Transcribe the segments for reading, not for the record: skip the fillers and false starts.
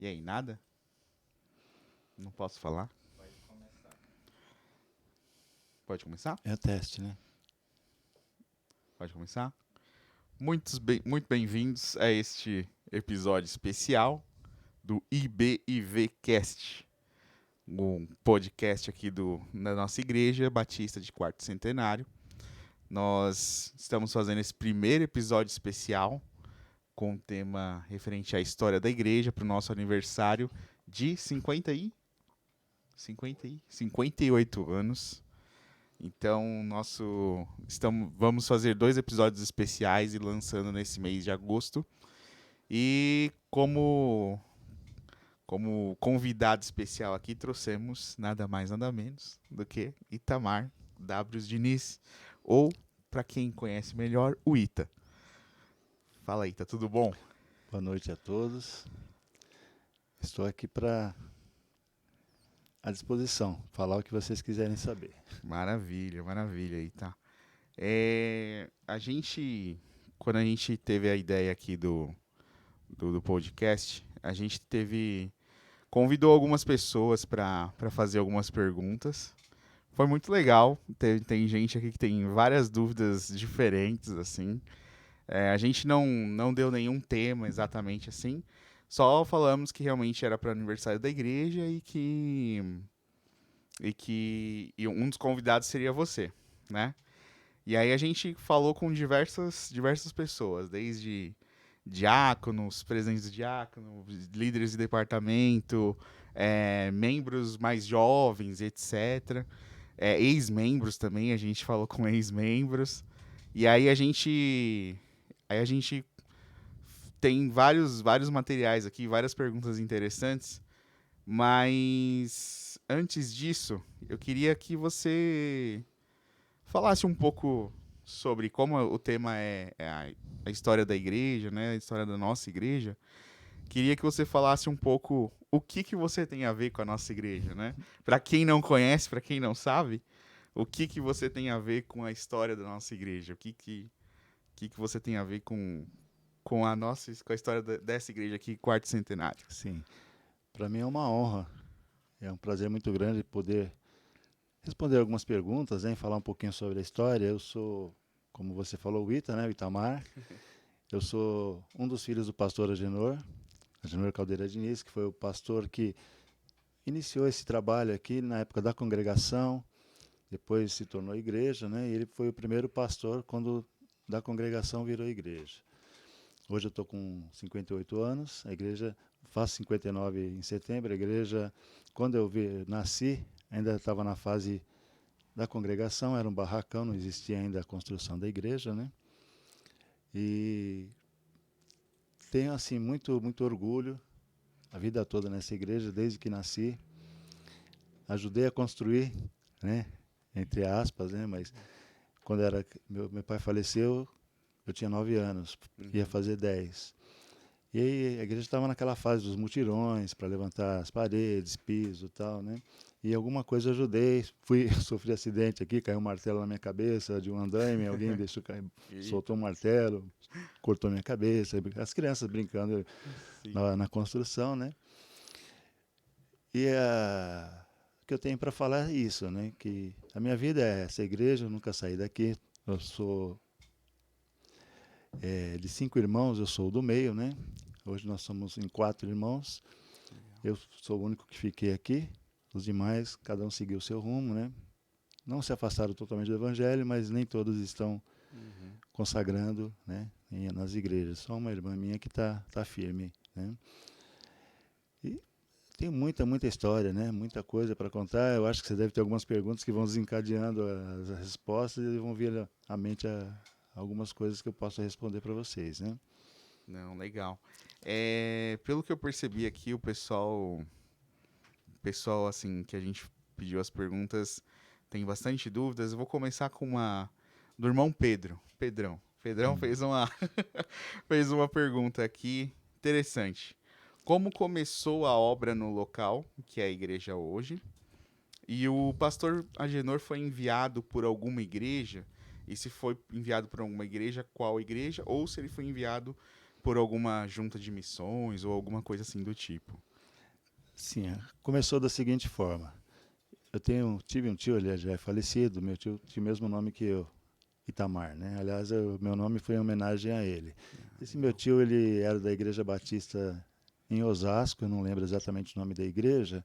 E aí, nada? Não posso falar? Pode começar? É o teste, né? Pode começar? Muito bem-vindos a este episódio especial do IBIV Cast, um podcast aqui da nossa igreja batista de quarto centenário. Nós estamos fazendo esse primeiro episódio especial com um tema referente à história da igreja para o nosso aniversário de 58 anos. Então, vamos fazer 2 episódios especiais e lançando nesse mês de agosto. E como convidado especial aqui, trouxemos nada mais, nada menos do que Itamar W. Diniz, ou, para quem conhece melhor, o Ita. Fala, Ita, tudo bom? Boa noite a todos. Estou aqui para à disposição, falar o que vocês quiserem saber. Maravilha, maravilha, Ita. Quando a gente teve a ideia aqui do podcast, a gente convidou algumas pessoas para fazer algumas perguntas. Foi muito legal. Tem gente aqui que tem várias dúvidas diferentes, assim. A gente não deu nenhum tema exatamente assim. Só falamos que realmente era para o aniversário da igreja e um dos convidados seria você, né? E aí a gente falou com diversas pessoas, desde diáconos, presidentes de diácono, líderes de departamento, membros mais jovens, etc. Ex-membros também, a gente falou com ex-membros. E aí a gente tem vários materiais aqui, várias perguntas interessantes, mas antes disso, eu queria que você falasse um pouco sobre como o tema é a história da igreja, né? A história da nossa igreja. Queria que você falasse um pouco o que você tem a ver com a nossa igreja, né? Para quem não conhece, para quem não sabe, o que você tem a ver com a história da nossa igreja? O que você tem a ver com com a história dessa igreja aqui, quarto centenário? Sim, para mim é uma honra, é um prazer muito grande poder responder algumas perguntas, né, falar um pouquinho sobre a história. Eu sou, como você falou, o Ita, né, o Itamar. Eu sou um dos filhos do pastor Agenor Caldeira Diniz, que foi o pastor que iniciou esse trabalho aqui na época da congregação, depois se tornou igreja, né, e ele foi o primeiro pastor quando da congregação virou igreja. Hoje eu estou com 58 anos, a igreja, faço 59 em setembro, a igreja, quando nasci, ainda estava na fase da congregação, era um barracão, não existia ainda a construção da igreja, né? E tenho, assim, muito orgulho, a vida toda nessa igreja, desde que nasci. Ajudei a construir, né? Entre aspas, né? Mas quando meu pai faleceu, eu tinha 9 anos, ia Uhum. fazer 10. E aí a igreja estava naquela fase dos mutirões para levantar as paredes, piso e tal, né? E alguma coisa eu ajudei, sofri acidente aqui, caiu um martelo na minha cabeça de um andaime, alguém deixou cair, soltou um Eita, martelo, cortou minha cabeça, as crianças brincando sim. na construção, né? E o que eu tenho para falar é isso, né? Que a minha vida é essa igreja, eu nunca saí daqui. Eu sou de 5 irmãos, eu sou o do meio, né? Hoje nós somos em 4 irmãos. Legal. Eu sou o único que fiquei aqui. Os demais, cada um seguiu o seu rumo, né? Não se afastaram totalmente do evangelho, mas nem todos estão Uhum. consagrando, né, nas igrejas. Só uma irmã minha que tá firme, né? E tem muita história, né? Muita coisa para contar. Eu acho que você deve ter algumas perguntas que vão desencadeando as respostas e vão vir à mente algumas coisas que eu posso responder para vocês, né? Não, legal. Pelo que eu percebi aqui, o pessoal assim que a gente pediu as perguntas tem bastante dúvidas. Eu vou começar com uma do irmão Pedro, Pedrão. Pedrão Hum. fez uma pergunta aqui interessante. Como começou a obra no local, que é a igreja hoje? E o pastor Agenor foi enviado por alguma igreja? E se foi enviado por alguma igreja, qual igreja? Ou se ele foi enviado por alguma junta de missões ou alguma coisa assim do tipo? Sim, começou da seguinte forma. Tive um tio, ele já é falecido, meu tio tinha o mesmo nome que eu, Itamar, né? Aliás, meu nome foi em homenagem a ele. Ah, Esse meu legal. tio, ele era da Igreja Batista em Osasco, eu não lembro exatamente o nome da igreja,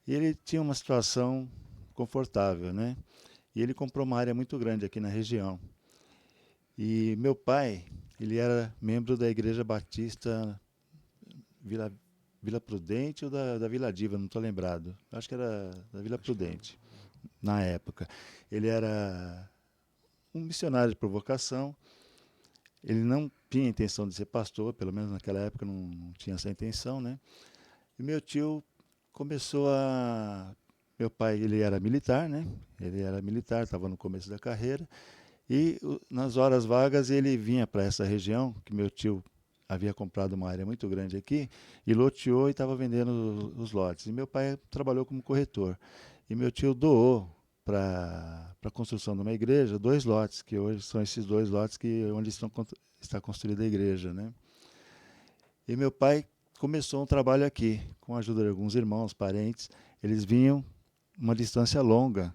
e ele tinha uma situação confortável, né? E ele comprou uma área muito grande aqui na região. E meu pai, ele era membro da Igreja Batista Vila, Vila Prudente ou da Vila Diva, não estou lembrado. Acho que era da Vila Acho que era. Prudente, na época. Ele era um missionário de provocação. Ele não tinha intenção de ser pastor, pelo menos naquela época não tinha essa intenção, né? E meu tio começou a... Meu pai, ele era militar, né? Ele era militar, estava no começo da carreira. E nas horas vagas ele vinha para essa região, que meu tio havia comprado uma área muito grande aqui, e loteou e estava vendendo os lotes. E meu pai trabalhou como corretor. E meu tio doou para a construção de uma igreja 2 lotes, que hoje são esses 2 lotes onde está construída a igreja, né? E meu pai começou um trabalho aqui, com a ajuda de alguns irmãos, parentes. Eles vinham uma distância longa,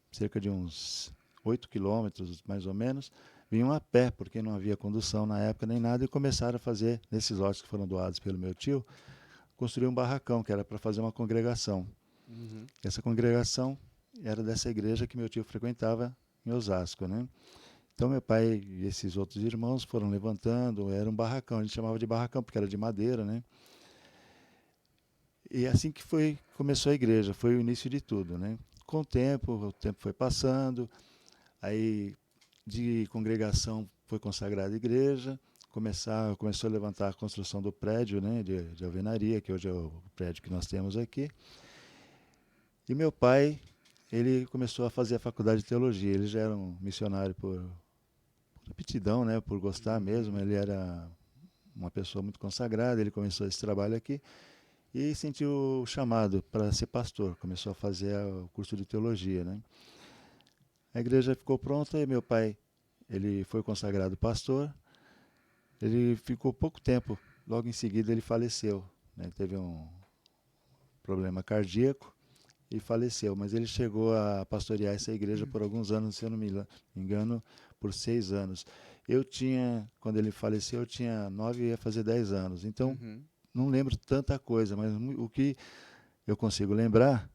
cerca de uns 8 quilômetros, mais ou menos, vinham a pé, porque não havia condução na época nem nada, e começaram a fazer, nesses lotes que foram doados pelo meu tio, construir um barracão, que era para fazer uma congregação. Uhum. Essa congregação era dessa igreja que meu tio frequentava em Osasco, né? Então meu pai e esses outros irmãos foram levantando, era um barracão, a gente chamava de barracão porque era de madeira, né? E assim que começou a igreja, foi o início de tudo, né? Com o tempo foi passando, aí de congregação foi consagrada a igreja, começou a levantar a construção do prédio, né, de alvenaria, que hoje é o prédio que nós temos aqui. E meu pai, ele começou a fazer a faculdade de teologia. Ele já era um missionário por aptidão, né, por gostar mesmo. Uhum. Ele era uma pessoa muito consagrada. Ele começou esse trabalho aqui e sentiu o chamado para ser pastor. Começou a fazer o curso de teologia, né. A igreja ficou pronta e meu pai, ele foi consagrado pastor. Ele ficou pouco tempo, logo em seguida ele faleceu, né? Teve um problema cardíaco e faleceu, mas ele chegou a pastorear essa igreja por alguns anos, se eu não me engano, por 6 anos. Quando ele faleceu, eu tinha 9 e ia fazer 10 anos, então Uhum. não lembro tanta coisa, mas o que eu consigo lembrar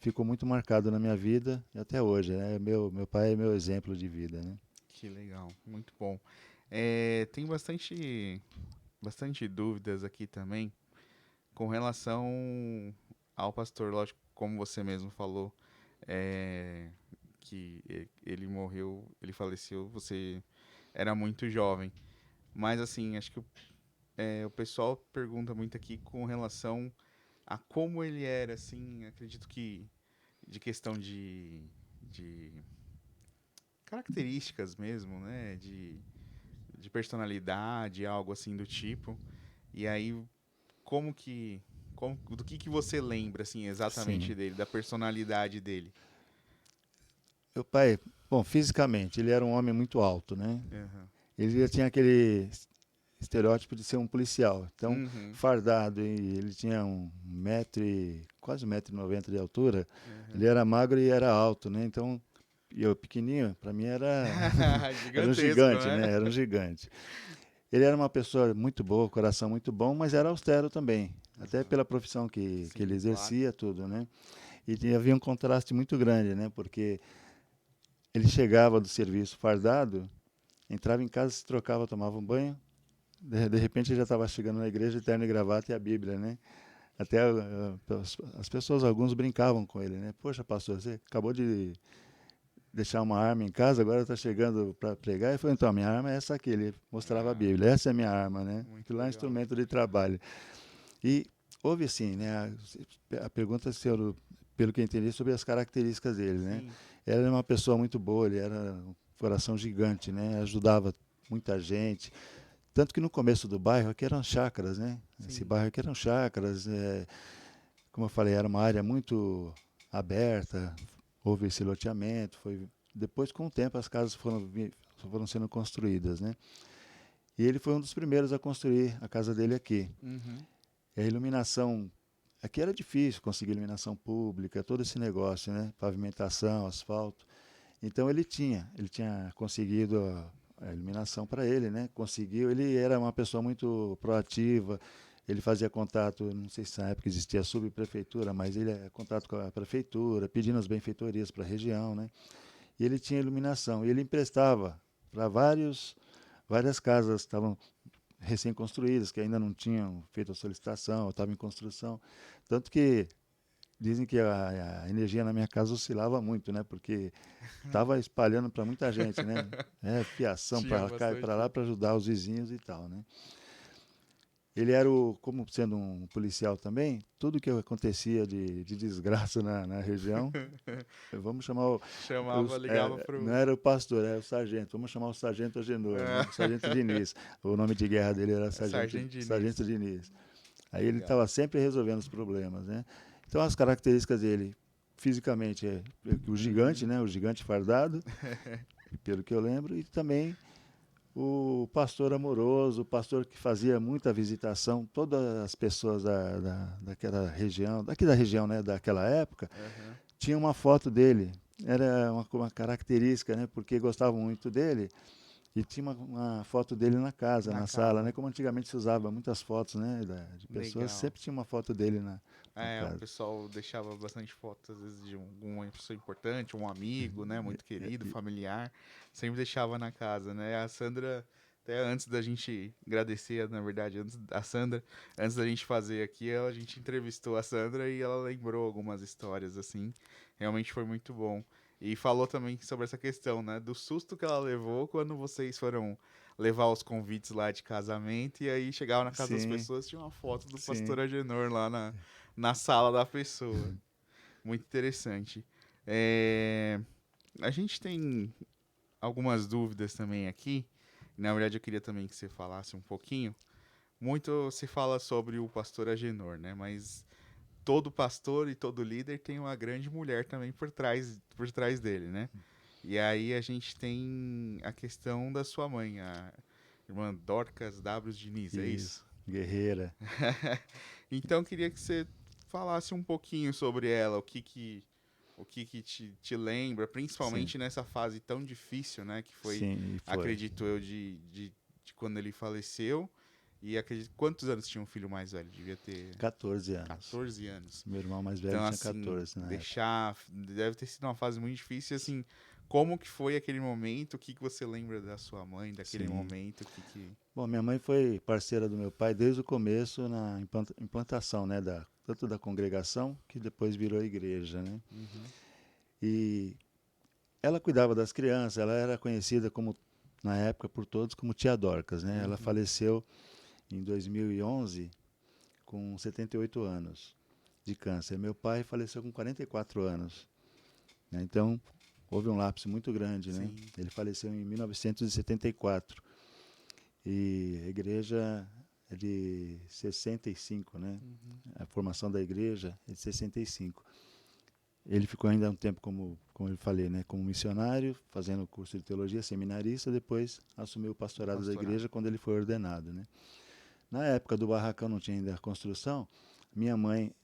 ficou muito marcado na minha vida e até hoje, né? Meu pai é meu exemplo de vida, né? Que legal, muito bom. Tem bastante dúvidas aqui também com relação ao pastor, lógico, como você mesmo falou, é, que ele morreu, ele faleceu, você era muito jovem. Mas assim, acho que o pessoal pergunta muito aqui com relação a como ele era, assim, acredito que de questão de características mesmo, né? De personalidade, algo assim do tipo. E aí, como que. Do que você lembra, assim, exatamente Sim. dele, da personalidade dele? Meu pai, bom, fisicamente, ele era um homem muito alto, né? Aham. Ele já tinha aquele estereótipo de ser um policial. Então, Uhum. fardado, e ele tinha quase 1,90 m de altura. Ele Aham. era magro e era alto, né? Então, e eu pequenininho, para mim era um Gigantesco, gigante, né? né? Era um gigante. Ele era uma pessoa muito boa, coração muito bom, mas era austero também, até Aham. pela profissão que ele Sim, claro. exercia, tudo, né? E havia um contraste muito grande, né? Porque ele chegava do serviço fardado, entrava em casa, se trocava, tomava um banho. De repente ele já estava chegando na igreja, de terno e gravata e a Bíblia, né? Até as pessoas, alguns brincavam com ele, né? Poxa, pastor, você acabou de deixar uma arma em casa, agora está chegando para pregar. Ele falou, então, a minha arma é essa aqui. Ele mostrava a Ah, Bíblia. Essa é a minha arma, né? muito Aquilo lá é um legal. instrumento de trabalho. E houve, assim, né? A pergunta, senhor, pelo que eu entendi, sobre as características dele, né? Sim. Ele era uma pessoa muito boa, ele era um coração gigante, né? Ajudava muita gente. Tanto que no começo do bairro aqui eram chácaras, né? Esse Sim. bairro aqui eram chácaras, como eu falei, era uma área muito aberta, houve esse loteamento, depois com o tempo as casas foram sendo construídas, né? E ele foi um dos primeiros a construir a casa dele aqui. Uhum. E a iluminação aqui era difícil conseguir iluminação pública, todo esse negócio, né? Pavimentação, asfalto. Então ele tinha conseguido a iluminação para ele, né? Conseguiu, ele era uma pessoa muito proativa, ele fazia contato, não sei se na época existia a subprefeitura, mas ele contato com a prefeitura, pedindo as benfeitorias para a região, né? E ele tinha iluminação, e ele emprestava para várias casas que estavam recém-construídas, que ainda não tinham feito a solicitação, estavam em construção. Tanto que dizem que a energia na minha casa oscilava muito, né? Porque estava espalhando para muita gente, né? Fiação Tinha para cá e para lá bastante. para ajudar os vizinhos e tal, né? Ele era como sendo um policial também, tudo que acontecia de desgraça na região, vamos chamar Chamava, ligava não pro. era o pastor, era o sargento, vamos chamar o sargento Agenor, né? O sargento Diniz. O nome de guerra dele era Sargento sargento Diniz. Diniz. Aí ele Legal. estava sempre resolvendo os problemas, né? Então as características dele, fisicamente, é o gigante, Uhum. né? O gigante fardado, pelo que eu lembro, e também o pastor amoroso, o pastor que fazia muita visitação, todas as pessoas daquela região, daqui da região, né, daquela época, Aham. tinha uma foto dele. Era uma característica, né, porque gostavam muito dele. E tinha uma foto dele na casa, Na na sala, casa. né? Como antigamente se usava muitas fotos, né, de pessoas, Legal. sempre tinha uma foto dele na É, o casa. pessoal deixava bastante fotos, às vezes, de alguma pessoa importante, um amigo, né? Muito querido, familiar. Sempre deixava na casa, né? A Sandra, até antes da gente agradecer, na verdade, a Sandra, antes da gente fazer aqui, a gente entrevistou a Sandra e ela lembrou algumas histórias, assim. Realmente foi muito bom. E falou também sobre essa questão, né? Do susto que ela levou quando vocês foram levar os convites lá de casamento e aí chegava na casa das Sim, pessoas tinha uma foto do pastor sim, Agenor lá na sala da pessoa. Muito interessante. É, a gente tem algumas dúvidas também aqui. Na verdade, eu queria também que você falasse um pouquinho. Muito se fala sobre o pastor Agenor, né? Mas todo pastor e todo líder tem uma grande mulher também por trás dele, né? E aí a gente tem a questão da sua mãe, a irmã Dorcas W. Diniz, é isso? isso. Guerreira. Então eu queria que você falasse um pouquinho sobre ela, o que que te lembra, Sim, principalmente nessa fase tão difícil, né, que foi, sim, e foi. acredito eu, de quando ele faleceu. E acredito, quantos anos tinha um filho mais velho? Devia ter 14 anos. 14 anos. Meu irmão mais velho Então, tinha assim, 14 na época. deixar. Deve ter sido uma fase muito difícil. E, assim, como que foi aquele momento? O que que você lembra da sua mãe, daquele Sim. momento? O que que. Bom, minha mãe foi parceira do meu pai desde o começo na implantação, né, tanto da congregação que depois virou igreja, né? Uhum, E ela cuidava das crianças, ela era conhecida como na época por todos como Tia Dorcas, né? Ela uhum. faleceu em 2011 com 78 anos de câncer. Meu pai faleceu com 44 anos, né? Então, houve um lapso muito grande, né? Sim. Ele faleceu em 1974 e a igreja é de 65, né? Uhum. A formação da igreja é de 65. Ele ficou ainda um tempo, como eu falei, né, como missionário, fazendo curso de teologia, seminarista, depois assumiu o O pastorado da pastorado. igreja quando ele foi ordenado. Né? Na época do barracão não tinha ainda a construção, minha mãe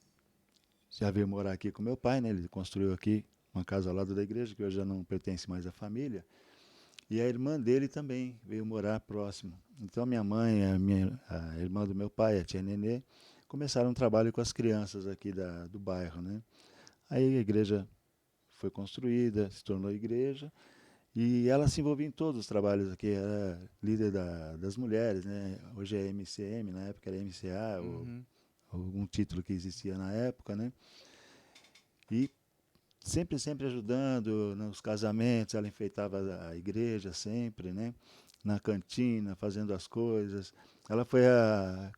já veio morar aqui com meu pai, né, ele construiu aqui uma casa ao lado da igreja, que hoje já não pertence mais à família, e a irmã dele também veio morar próximo. Então minha mãe, a irmã do meu pai, a tia Nenê, começaram um trabalho com as crianças aqui do bairro. Né? Aí a igreja foi construída, se tornou igreja, e ela se envolvia em todos os trabalhos aqui, era líder das mulheres, né? Hoje é MCM, na época era MCA, ou Uhum. algum título que existia na época, né? E sempre ajudando nos casamentos, ela enfeitava a igreja sempre, né? Na cantina, fazendo as coisas. Ela foi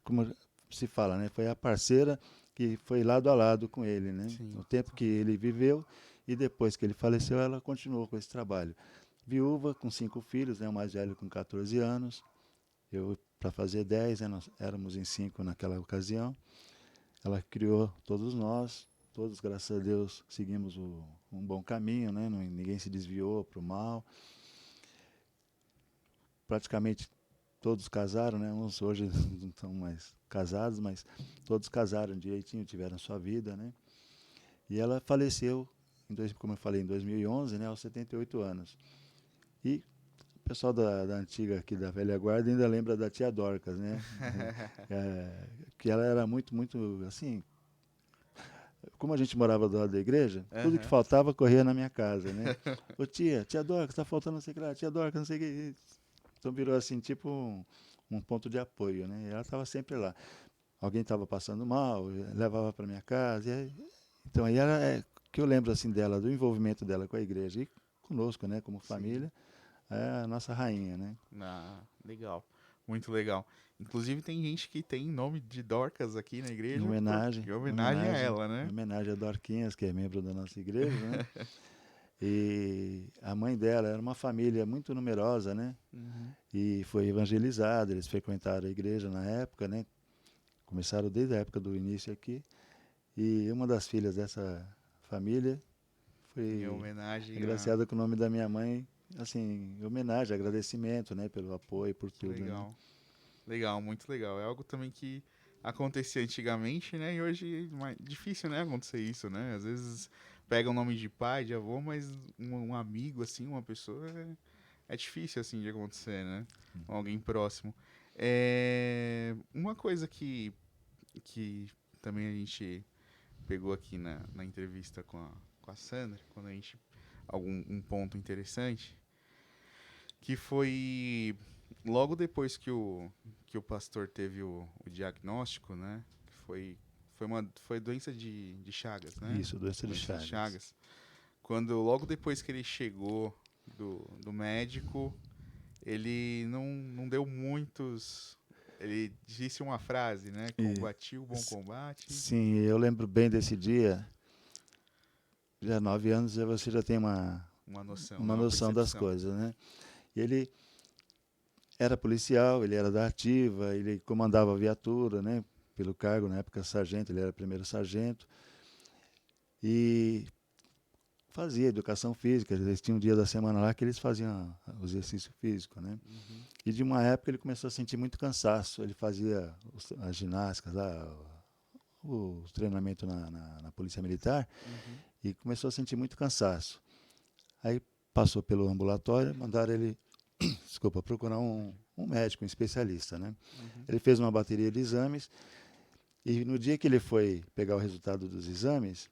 como se fala, né? Foi a parceira que foi lado a lado com ele, né? Sim. O tempo que ele viveu e depois que ele faleceu, ela continuou com esse trabalho. Viúva, com 5 filhos, né? O mais velho com 14 anos. Eu, para fazer 10, né? Nós éramos em 5 naquela ocasião. Ela criou todos nós, todos, graças a Deus, seguimos um bom caminho, né? Ninguém se desviou para o mal. Praticamente todos casaram, né? Uns hoje não estão mais casados, mas todos casaram direitinho, tiveram sua vida, né? E ela faleceu, como eu falei, em 2011, né? Aos 78 anos. E o pessoal da antiga aqui, da velha guarda, ainda lembra da tia Dorcas, né? Que ela era muito, muito, assim, como a gente morava do lado da igreja, tudo que Aham. faltava corria na minha casa, né? Ô tia Dorcas, tá faltando não sei o que lá, tia Dorcas, não sei o que. Então virou assim, tipo um ponto de apoio, né? E ela estava sempre lá. Alguém estava passando mal, levava para minha casa. Então aí era que eu lembro assim dela, do envolvimento dela com a igreja e conosco, né? Como Sim. família, é a nossa rainha, né? Ah, legal. Muito legal. Inclusive tem gente que tem nome de Dorcas aqui na igreja em homenagem a ela, Em né? homenagem a Dorquinhas, que é membro da nossa igreja, né? E a mãe dela era uma família muito numerosa, né? Uhum. E foi evangelizada, eles frequentaram a igreja na época, né? Começaram desde a época do início aqui. E uma das filhas dessa família Em foi homenagem a. agraciada com o nome da minha mãe, assim, em homenagem, agradecimento, né? Pelo apoio, por Que tudo, né? legal. Legal, muito legal. É algo também que acontecia antigamente, né? E hoje é difícil, né, acontecer isso, né? Às vezes pega o nome de pai, de avô, mas um amigo, assim, uma pessoa, é difícil, assim, de acontecer, né? Alguém próximo. Uma coisa que também a gente pegou aqui na entrevista com a Sandra, quando a gente. Um ponto interessante, que foi logo depois que o pastor teve o diagnóstico, né? Que foi doença de Chagas, né? Isso, doença de Doença de Chagas. Chagas. Logo depois que ele chegou do médico, ele não deu muitos. Ele disse uma frase, né? E, Combati o bom combate. sim, eu lembro bem desse dia. Já há 9 anos você já tem Uma noção, né? uma Uma noção das percepção. coisas, né? Ele era policial, ele era da ativa, ele comandava a viatura, né? Pelo cargo, na época sargento, ele era primeiro sargento. E fazia educação física, eles tinham um dia da semana lá que eles faziam o exercício físico, né? Uhum, E de uma época ele começou a sentir muito cansaço, ele fazia as ginásticas lá, o treinamento na Polícia Militar, uhum, e começou a sentir muito cansaço. Aí passou pelo ambulatório, mandaram ele, desculpa, procurar um médico, um especialista, né? uhum, Ele fez uma bateria de exames e no dia que ele foi pegar o resultado dos exames,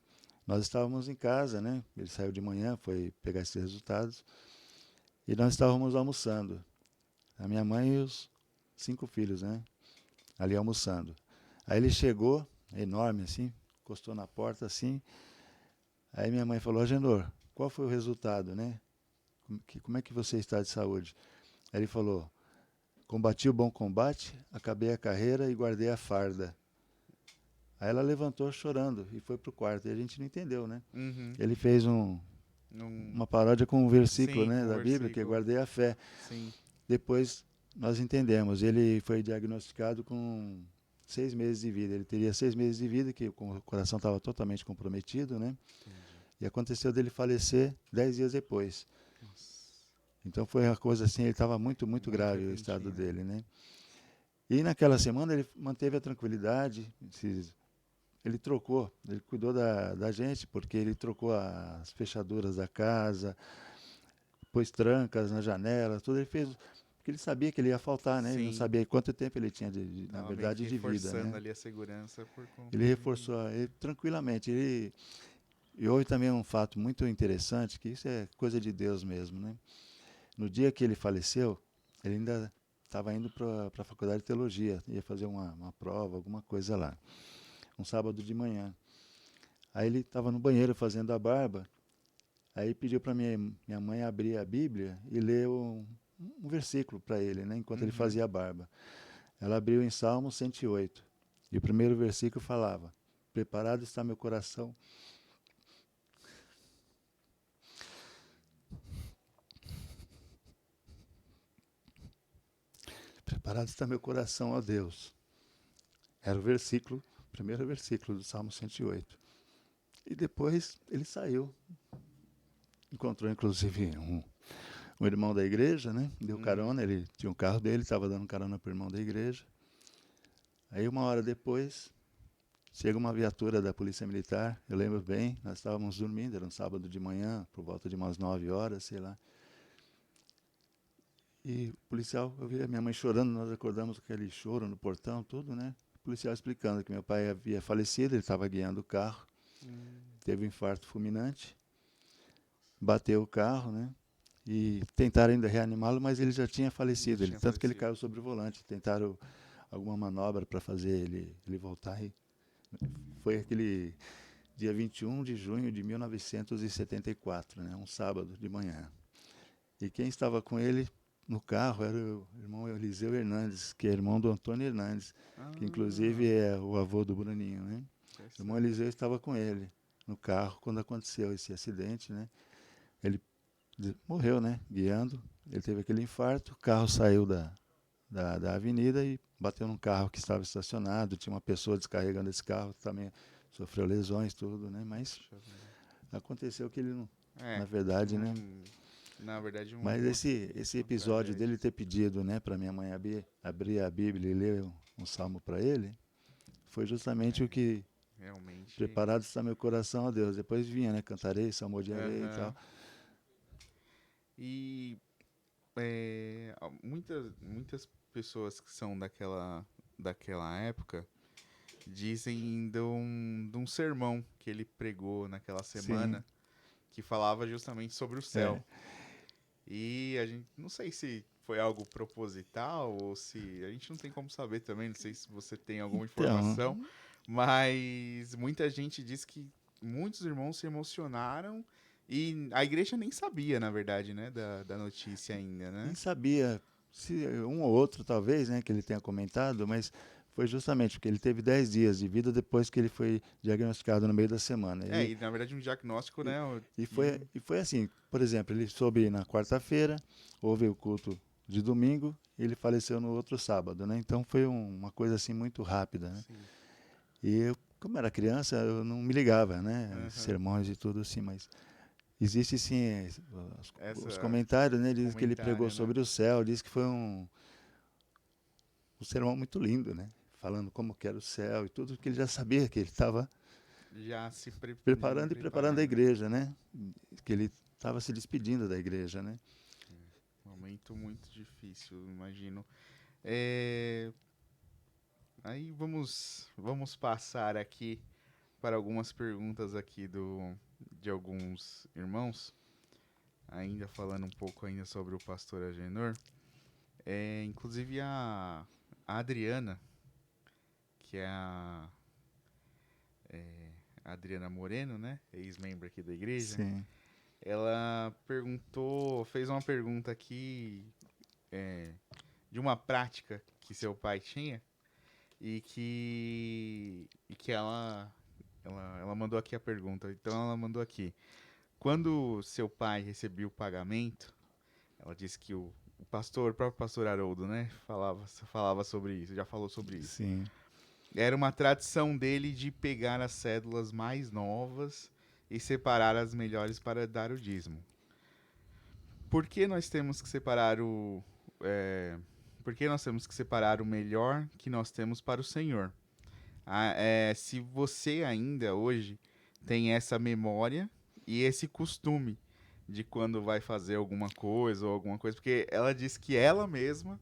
nós estávamos em casa, né? Ele saiu de manhã, foi pegar esses resultados e nós estávamos almoçando. A minha mãe e os 5 filhos, né? Ali almoçando. Aí ele chegou, enorme assim, encostou na porta assim. Aí minha mãe falou: Agenor, qual foi o resultado, né? Como é que você está de saúde? Aí ele falou: combati o bom combate, acabei a carreira e guardei a farda. Aí ela levantou chorando e foi para o quarto. E a gente não entendeu, né? uhum. Ele fez Num, uma paródia com um versículo, sim, né, com o da Bíblia, que é versículo. guardei a fé. Sim. Depois nós entendemos. Ele foi diagnosticado com 6 meses de vida. Ele teria 6 meses de vida, que o coração estava totalmente comprometido, né? Entendi. E aconteceu dele falecer 10 dias depois. Nossa. Então foi uma coisa assim, ele estava muito, muito Muito grave o estado repentino. dele, né? E naquela semana ele manteve a tranquilidade, ele trocou, ele cuidou da gente, porque ele trocou as fechaduras da casa, pôs trancas na janela, tudo ele fez, porque ele sabia que ele ia faltar, né? Ele não Sim. sabia quanto tempo ele tinha, na Tava meio que verdade, de vida, reforçando né? ali a segurança por Ele conta de. reforçou ele, tranquilamente. E houve também um fato muito interessante, que isso é coisa de Deus mesmo, né? No dia que ele faleceu, ele ainda estava indo para a faculdade de teologia, ia fazer uma prova, alguma coisa lá, um sábado de manhã. Aí ele estava no banheiro fazendo a barba, aí pediu para minha mãe abrir a Bíblia e ler um versículo para ele, né, enquanto ele Uhum. fazia a barba. Ela abriu em Salmo 108, e o primeiro versículo falava: Preparado está meu coração. Preparado está meu coração, ó Deus. Era o primeiro versículo do Salmo 108. E depois ele saiu. Encontrou inclusive um irmão da igreja, né? Deu Uhum. carona, ele tinha um carro dele, estava dando carona para o irmão da igreja. Aí, uma hora depois, chega uma viatura da Polícia Militar, eu lembro bem, nós estávamos dormindo, era um sábado de manhã, por volta de umas 9 horas, sei lá. E o policial, eu vi a minha mãe chorando, nós acordamos com aquele choro no portão, tudo, né? O policial explicando que meu pai havia falecido, ele estava guiando o carro, teve um infarto fulminante, bateu o carro, né? E tentaram ainda reanimá-lo, mas ele já tinha falecido, tanto que ele caiu sobre o volante. Tentaram alguma manobra para fazer ele voltar. E foi aquele dia 21 de junho de 1974, né? Um sábado de manhã. E quem estava com ele no carro era o irmão Eliseu Hernandes, que é irmão do Antônio Hernandes, que inclusive é o avô do Bruninho, né? O irmão Eliseu estava com ele no carro quando aconteceu esse acidente, né? Ele morreu, né? Guiando. Ele teve aquele infarto, o carro saiu da avenida e bateu num carro que estava estacionado. Tinha uma pessoa descarregando esse carro, também sofreu lesões, tudo, né? Mas aconteceu que ele não, na verdade, né? Na verdade, Mas esse episódio dele ter pedido, né, para minha mãe abrir a Bíblia e ler um salmo para ele, foi justamente o que realmente. Preparado está meu coração a Deus. Depois vinha, né, cantarei, salmodiarei e tal. E muitas pessoas que são daquela época dizem de um sermão que ele pregou naquela semana. Sim. Que falava justamente sobre o céu. E a gente não sei se foi algo proposital ou se a gente não tem como saber também, não sei se você tem alguma informação, mas muita gente diz que muitos irmãos se emocionaram e a igreja nem sabia, na verdade, né, da notícia ainda, né? Nem sabia, se um ou outro talvez, né, que ele tenha comentado, mas foi justamente porque ele teve 10 dias de vida depois que ele foi diagnosticado no meio da semana. E na verdade um diagnóstico, né? E foi assim, por exemplo, ele soube na quarta-feira, houve o culto de domingo, e ele faleceu no outro sábado, né? Então foi uma coisa assim muito rápida, né? Sim. E eu, como era criança, eu não me ligava, né? Sermões e tudo assim, mas existe sim os comentários, né? Diz que ele pregou sobre o céu, diz que foi um sermão muito lindo, né? Falando como que era o céu e tudo, que ele já sabia que ele estava já se preparando a igreja, né? Que ele estava se despedindo da igreja, né? Momento muito difícil, imagino. Aí vamos passar aqui para algumas perguntas aqui de alguns irmãos, ainda falando um pouco ainda sobre o pastor Agenor. Inclusive a Adriana, que é a Adriana Moreno, né? Ex-membro aqui da igreja. Sim. Ela fez uma pergunta aqui de uma prática que seu pai tinha e que ela mandou aqui a pergunta. Então ela mandou aqui: quando seu pai recebia o pagamento, ela disse que o próprio pastor Haroldo, né, falava sobre isso, já falou sobre isso. Sim. Era uma tradição dele de pegar as cédulas mais novas e separar as melhores para dar o dízimo. Por que nós temos que separar por que nós temos que separar o melhor que nós temos para o Senhor? Se você ainda hoje tem essa memória e esse costume de quando vai fazer alguma coisa, porque ela disse que ela mesma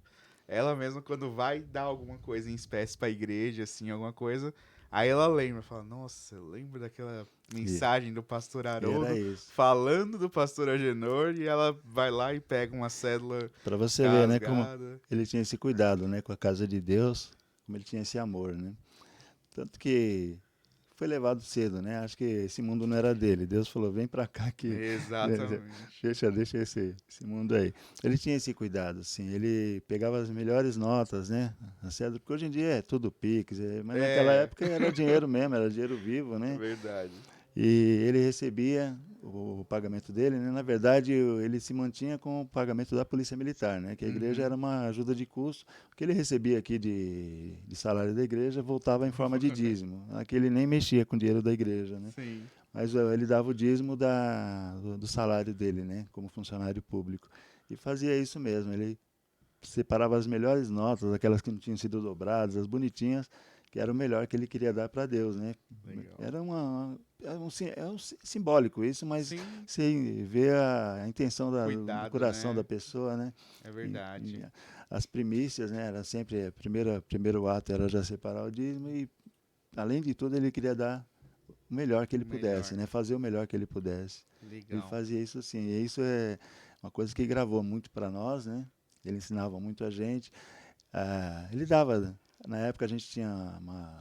quando vai dar alguma coisa em espécie para a igreja, assim, alguma coisa, aí ela lembra, fala, nossa, eu lembro daquela mensagem do pastor Haroldo falando do pastor Agenor, e ela vai lá e pega uma cédula para você ver, né, como ele tinha esse cuidado, né, com a casa de Deus, como ele tinha esse amor, né? Tanto que foi levado cedo, né? Acho que esse mundo não era dele. Deus falou, vem para cá que exatamente. Deixa esse mundo aí. Ele tinha esse cuidado, assim. Ele pegava as melhores notas, né? A cédula, porque hoje em dia é tudo Pix, mas naquela época era dinheiro mesmo, era dinheiro vivo, né? Verdade. E ele recebia o pagamento dele, né? Na verdade, ele se mantinha com o pagamento da Polícia Militar, né? Que a igreja era uma ajuda de custo. O que ele recebia aqui de salário da igreja voltava em forma de dízimo. Aqui ele nem mexia com o dinheiro da igreja, né? Sim. Mas ele dava o dízimo do salário dele, né? Como funcionário público. e fazia isso mesmo. Ele separava as melhores notas, aquelas que não tinham sido dobradas, as bonitinhas, que era o melhor que ele queria dar para Deus, né? Legal. É um simbólico isso, mas Sim, você vê a intenção do cuidado, coração da né? pessoa, né? É E, verdade. e as primícias, né? Era sempre primeiro ato era já separar o dízimo e além de tudo ele queria dar o melhor que O ele pudesse, melhor. né? Fazer o melhor que ele pudesse. Ele Legal. fazia isso sim. E isso é uma coisa que gravou muito para nós, né? Ele ensinava muito a gente. Ele dava, na época a gente tinha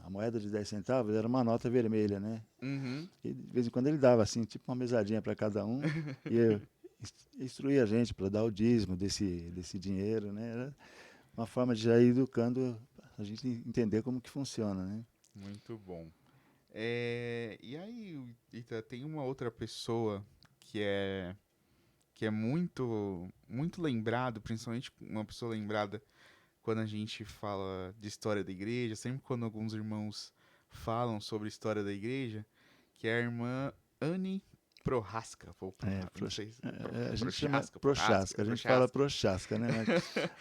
a moeda de 10 centavos, era uma nota vermelha, né? Uhum. E de vez em quando ele dava assim, tipo uma mesadinha para cada um e instruía a gente para dar o dízimo desse dinheiro, né? Era uma forma de já ir educando a gente entender como que funciona, né? Muito bom. E aí, Ita, tem uma outra pessoa que é que é muito lembrado, principalmente uma pessoa lembrada quando a gente fala de história da igreja, sempre quando alguns irmãos falam sobre a história da igreja, que é a irmã Anne Prohaska, ou não sei, A gente chama Prochaska, Prochaska, a gente fala Prochaska. Prochaska, né? Mas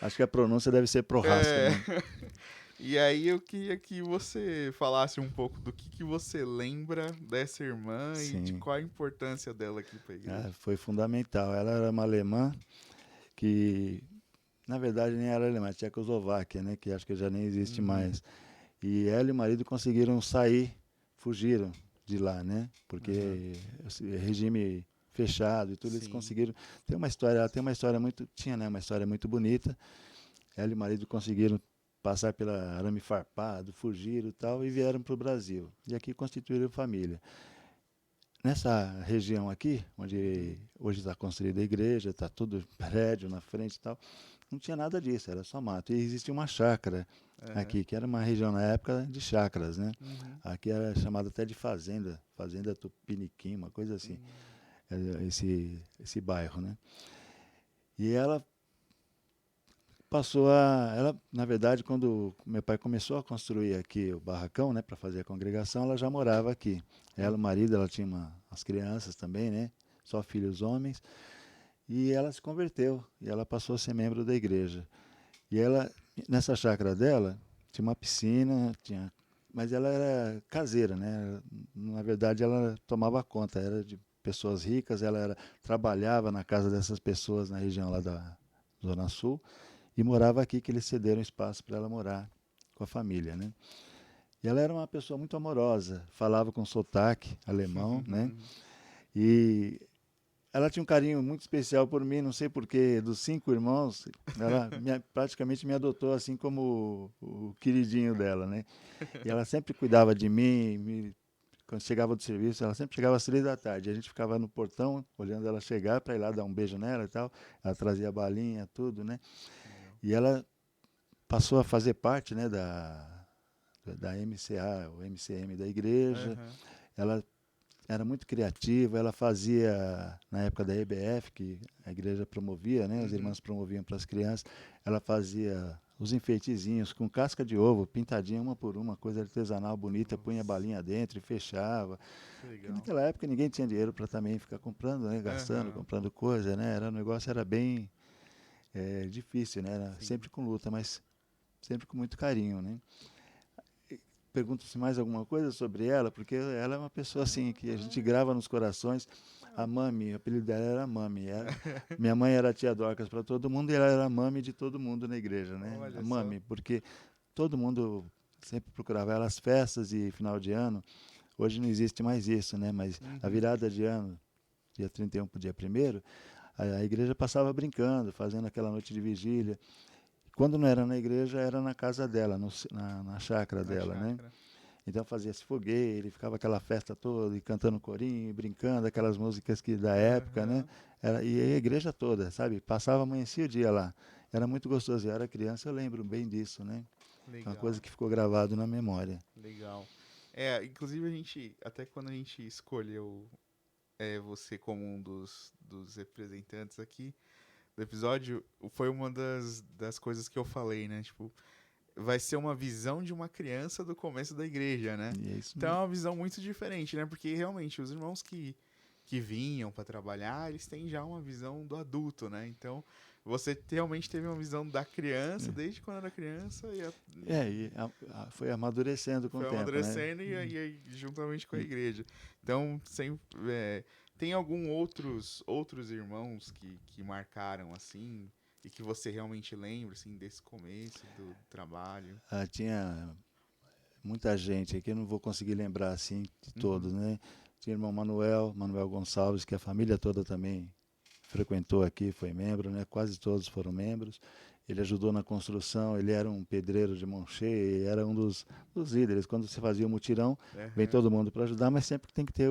acho que a pronúncia deve ser Prohaska É, mesmo. e aí eu queria que você falasse um pouco do que você lembra dessa irmã e de Sim, qual a importância dela aqui para a igreja. foi fundamental. Ela era uma alemã que, na verdade, nem era alemã, Tchecoslováquia, né? Que acho que já nem existe Uhum, mais. E ela e o marido conseguiram sair, fugiram de lá, né? aham, Porque regime fechado e tudo, eles sim, conseguiram. Ela tem uma história muito, tinha, né? Uma história muito bonita. Ela e o marido conseguiram passar pela arame farpado, fugiram e tal, e nossa, vieram para o Brasil. E aqui constituíram família. Nessa região aqui, uhum, onde hoje está construída a igreja, está tudo prédio na frente e tal, não tinha nada disso, era só mato. E existia uma chácara aham, aqui, que era uma região na época de chácaras, né? uhum, Aqui era chamada até de fazenda, Fazenda Tupiniquim, uma coisa assim, esse bairro, né? E ela, na verdade, quando meu pai começou a construir aqui o barracão, né, para fazer a congregação, ela já morava aqui. Ela, o uhum, marido, ela tinha as crianças também, né? Só filhos homens. E ela se converteu e ela passou a ser membro da igreja. E ela, nessa chácara dela, tinha uma piscina, mas ela era caseira, né? Na verdade, ela tomava conta, era de pessoas ricas, trabalhava na casa dessas pessoas na região lá da Zona Sul e morava aqui, que eles cederam espaço para ela morar com a família, né? E ela era uma pessoa muito amorosa, falava com sotaque alemão, né? uhum. E ela tinha um carinho muito especial por mim, não sei porquê, dos 5 irmãos, ela praticamente me adotou assim como o queridinho dela, né? E ela sempre cuidava de mim, quando chegava do serviço, ela sempre chegava às 3 da tarde. A gente ficava no portão, olhando ela chegar para ir lá dar um beijo nela e tal. Ela trazia balinha, tudo, né? Legal. E ela passou a fazer parte, né, da MCA, o MCM da igreja. Aham, Ela era muito criativa, ela fazia, na época da EBF, que a igreja promovia, né, as uhum. irmãs promoviam para as crianças, ela fazia os enfeitezinhos com casca de ovo, pintadinha uma por uma, coisa artesanal bonita, punha a Nossa, balinha dentro e fechava. que Porque legal. naquela época ninguém tinha dinheiro para também ficar comprando, né, gastando, Aham, comprando coisa, né, o negócio era bem difícil, né, era sim. sempre com luta, mas sempre com muito carinho, né. Pergunto se mais alguma coisa sobre ela, porque ela é uma pessoa assim que a gente grava nos corações. A Mami, o apelido dela era Mami. Minha mãe era tia Dorcas para todo mundo e ela era a Mami de todo mundo na igreja, né? A Olha só. Mami, porque todo mundo sempre procurava ela às festas e final de ano. Hoje não existe mais isso, né? Mas a Uhum. virada de ano, dia 31 para o dia 1º, a igreja passava brincando, fazendo aquela noite de vigília. Quando não era na igreja, era na casa dela, na chácara Na dela, né? chácara. Então fazia-se fogueira, ficava aquela festa toda, e cantando corinho, e brincando, aquelas músicas que da época, né? Aham. E a igreja toda, sabe? Passava, amanhecia o dia lá. Era muito gostoso. Eu era criança, eu lembro bem disso, né? É uma coisa Legal, que ficou gravado na memória. legal. Inclusive a gente, até quando a gente escolheu você como um dos representantes aqui do episódio, foi uma das coisas que eu falei, né? Tipo, vai ser uma visão de uma criança do começo da igreja, né? E é isso Então é mesmo. uma visão muito diferente, né? Porque realmente os irmãos que vinham para trabalhar, eles têm já uma visão do adulto, né? Então, você realmente teve uma visão da criança, desde quando era criança, Foi amadurecendo com o foi tempo, né? amadurecendo e juntamente com a igreja. Então, tem outros irmãos que marcaram assim e que você realmente lembra assim desse começo do trabalho? Tinha muita gente aqui, eu não vou conseguir lembrar assim de todos, Uhum. né? Tinha o irmão Manuel Gonçalves, que a família toda também frequentou aqui, foi membro, né? Quase todos foram membros. Ele ajudou na construção, ele era um pedreiro de mão cheia, era um dos líderes. Quando você fazia o mutirão, vem Aham. todo mundo para ajudar, mas sempre tem que ter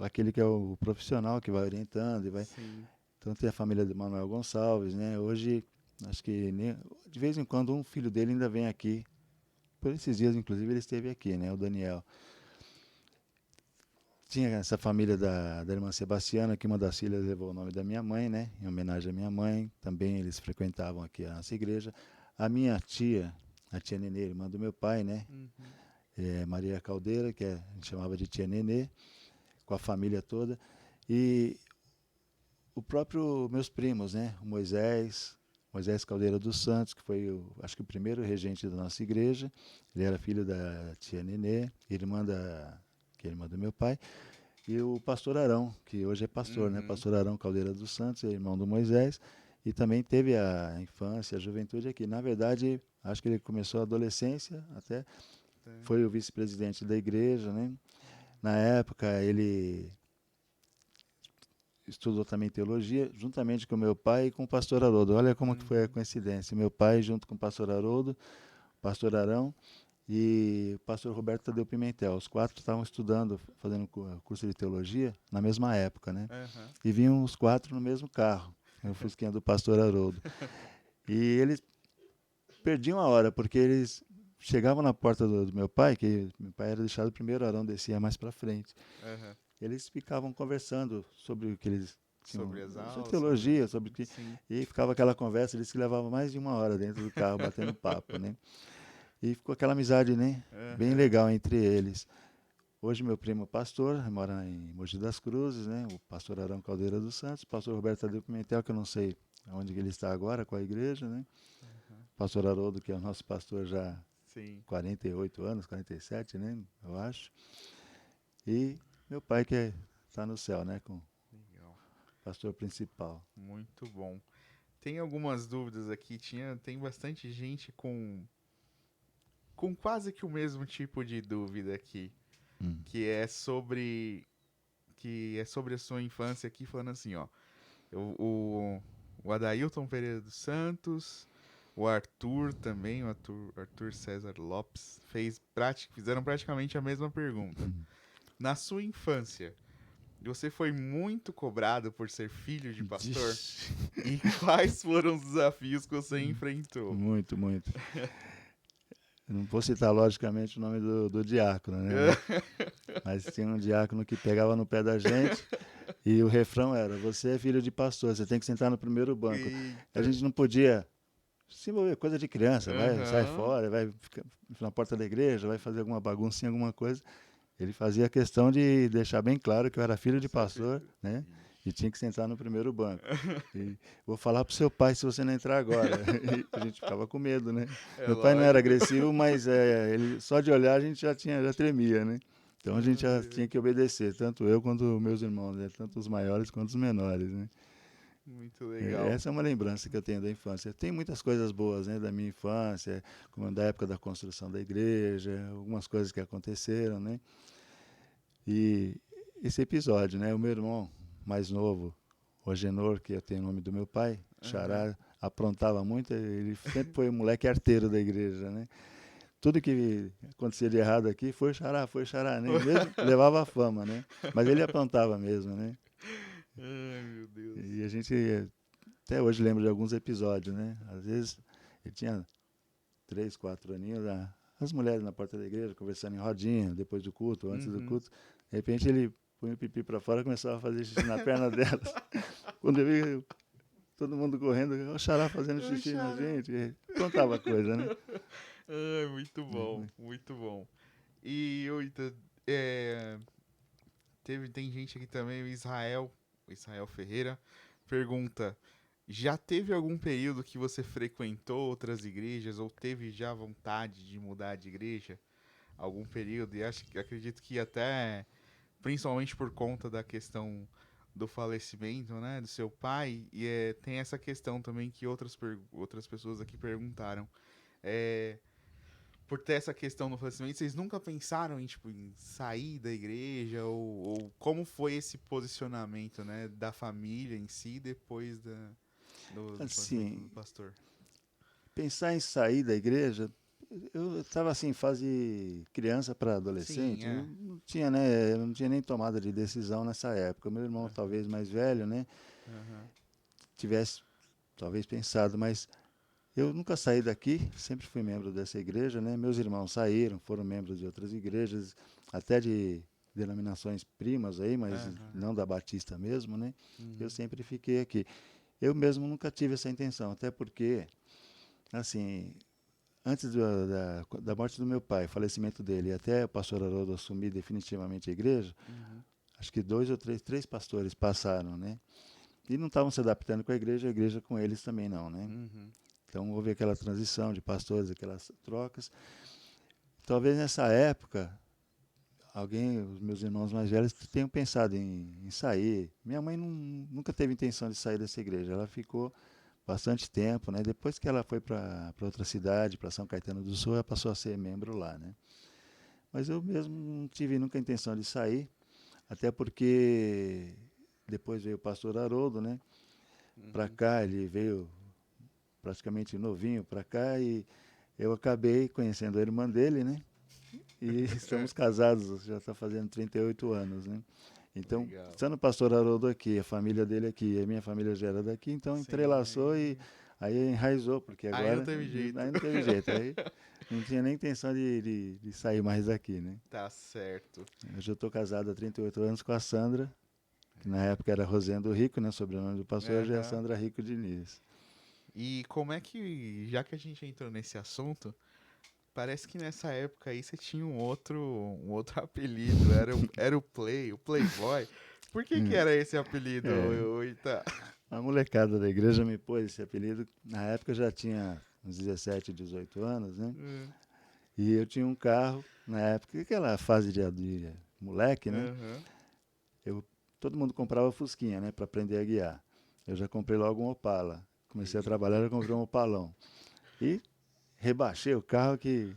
aquele que é o profissional que vai orientando. Sim. Então tem a família de Manuel Gonçalves, né? Hoje, acho que de vez em quando um filho dele ainda vem aqui. Por esses dias, inclusive, ele esteve aqui, né? O Daniel. Tinha essa família da irmã Sebastiana, que uma das filhas levou o nome da minha mãe, né? Em homenagem à minha mãe. Também eles frequentavam aqui a nossa igreja. A minha tia, a tia Nenê, irmã do meu pai, né? Uhum. Maria Caldeira, a gente chamava de tia Nenê, com a família toda. E o próprio meus primos, né? O Moisés Caldeira dos Santos, que foi, acho que o primeiro regente da nossa igreja. Ele era filho da tia Nenê, que é irmã do meu pai. E o pastor Arão, que hoje é pastor, né? Uhum. Pastor Arão Caldeira dos Santos, é irmão do Moisés. E também teve a infância, a juventude aqui. Na verdade, acho que ele começou a adolescência, até Tá. foi o vice-presidente da igreja, né? Na época, ele estudou também teologia, juntamente com meu pai e com o pastor Haroldo. Olha como que foi a Uhum. coincidência. Meu pai junto com o pastor Haroldo, pastor Arão e o pastor Roberto Tadeu Pimentel. Os quatro estavam estudando, fazendo curso de teologia na mesma época, né? Aham. E vinham os quatro no mesmo carro, o fusquinha do pastor Haroldo. E eles perdiam a hora, porque eles chegavam na porta do meu pai, que meu pai era deixado primeiro, o Arão descia mais para frente. Aham. Eles ficavam conversando sobre o que eles tinham, Sobre as sobre aulas, teologia, sobre o que. sim. E ficava aquela conversa, eles que levavam mais de uma hora dentro do carro, batendo papo, né? E ficou aquela amizade, né? Bem Aham. legal entre eles. Hoje meu primo é pastor, mora em Mogi das Cruzes, né? O pastor Arão Caldeira dos Santos, o pastor Roberto Tadeu Pimentel, que eu não sei onde que ele está agora com a igreja, né? Aham. Pastor Haroldo, que é o nosso pastor já há Sim. 48 anos, 47, né? Eu acho. E meu pai que está no céu, né? Com o Legal. pastor principal. Muito bom. Tem algumas dúvidas aqui. Tem bastante gente com quase que o mesmo tipo de dúvida aqui, Hum. que é sobre a sua infância aqui, falando assim, ó. O Adailton Pereira dos Santos, o Arthur também, o Arthur César Lopes, fizeram praticamente a mesma pergunta. Na sua infância, você foi muito cobrado por ser filho de pastor? Ixi, E quais foram os desafios que você enfrentou? muito, muito. Eu não vou citar, logicamente, o nome do diácono, né? Mas tinha um diácono que pegava no pé da gente e o refrão era: você é filho de pastor, você tem que sentar no primeiro banco. A Eita. gente não podia se envolver, coisa de criança, sai Aham. fora, vai ficar na porta da igreja, vai fazer alguma baguncinha, alguma coisa. Ele fazia questão de deixar bem claro que eu era filho de Você é pastor, filho. né? E Ixi. tinha que sentar no primeiro banco. E vou falar pro seu pai se você não entrar agora. E a gente ficava com medo, né? É Meu pai não era lógico. agressivo, mas ele só de olhar a gente já tremia, né? Então a gente já Ai, tinha ai. que obedecer, tanto eu quanto meus irmãos, né? Tanto os maiores quanto os menores, né? Muito legal. Essa é uma lembrança que eu tenho da infância. Tem muitas coisas boas, né, da minha infância, como da época da construção da igreja, algumas coisas que aconteceram, né? E esse episódio, né? O meu irmão mais novo, o Agenor, que tem o nome do meu pai, Aham. Xará, aprontava muito, ele sempre foi o moleque arteiro da igreja, né? Tudo que acontecia de errado aqui foi Xará, né? Mesmo levava a fama, né? Mas ele aprontava mesmo, né? Ai, meu Deus. E a gente até hoje lembra de alguns episódios, né? Às vezes ele tinha 3, 4 aninhos, as mulheres na porta da igreja conversando em rodinha, depois do culto, antes do Uhum. culto. De repente ele põe o pipi para fora e começava a fazer xixi na perna delas. Quando eu vi todo mundo correndo, o Xará fazendo Ai, xixi na Xará. gente, contava coisa, né? Ai, muito bom, muito bom. E, Oita, é, Tem gente aqui também, o Israel Ferreira, pergunta: já teve algum período que você frequentou outras igrejas ou teve já vontade de mudar de igreja? Algum período? E acredito que até, principalmente por conta da questão do falecimento, né, do seu pai, e tem essa questão também que outras pessoas aqui perguntaram. É, por ter essa questão do falecimento, vocês nunca pensaram em, tipo, em sair da igreja? Ou como foi esse posicionamento, né, da família em si depois do falecimento do Assim, pastor? pensar em sair da igreja, eu estava assim, fase criança para Sim, adolescente, é. não tinha, né, eu não tinha nem tomada de decisão nessa época. Meu irmão, Aham, talvez mais velho, né, aham. tivesse talvez pensado, mas eu nunca saí daqui, sempre fui membro dessa igreja, né? Meus irmãos saíram, foram membros de outras igrejas, até de denominações primas aí, mas Aham. não da Batista mesmo, né? Eu Uhum. sempre fiquei aqui. Eu mesmo nunca tive essa intenção, até porque, assim, antes da morte do meu pai, falecimento dele, e até o pastor Haroldo assumir definitivamente a igreja, Uhum. acho que dois ou três pastores passaram, né? E não estavam se adaptando com a igreja com eles também não, né? Uhum. Então houve aquela transição de pastores, aquelas trocas. Talvez nessa época, os meus irmãos mais velhos, tenham pensado em sair. Minha mãe nunca teve intenção de sair dessa igreja. Ela ficou bastante tempo, né? Depois que ela foi para outra cidade, para São Caetano do Sul, ela passou a ser membro lá, né? Mas eu mesmo não tive nunca a intenção de sair, até porque depois veio o pastor Haroldo, né? Para Uhum. cá, ele veio praticamente novinho para cá e eu acabei conhecendo a irmã dele, né? E estamos casados, já está fazendo 38 anos, né? Então, Legal. estando o pastor Haroldo aqui, a família dele aqui, a minha família já era daqui, então Sim, entrelaçou e aí. aí enraizou, porque Aí não agora teve jeito. aí não teve jeito, aí não tinha nem intenção de sair mais daqui, né? Tá certo. Eu já estou casado há 38 anos com a Sandra, que na época era Rosendo Rico, né? Sobrenome do pastor, hoje é a Aham. Sandra Rico Diniz. E como é que, já que a gente entrou nesse assunto, parece que nessa época aí você tinha um outro apelido, era o Playboy. Por que que era esse apelido, É, Ita? a molecada da igreja me pôs esse apelido. Na época eu já tinha uns 17, 18 anos, né? Hum. E eu tinha um carro, na época, aquela fase de moleque, né? Aham. Eu, todo mundo comprava Fusquinha, né? Para aprender a guiar. Eu já comprei logo um Opala. Comecei a trabalhar, já comprei um Opalão. E rebaixei o carro que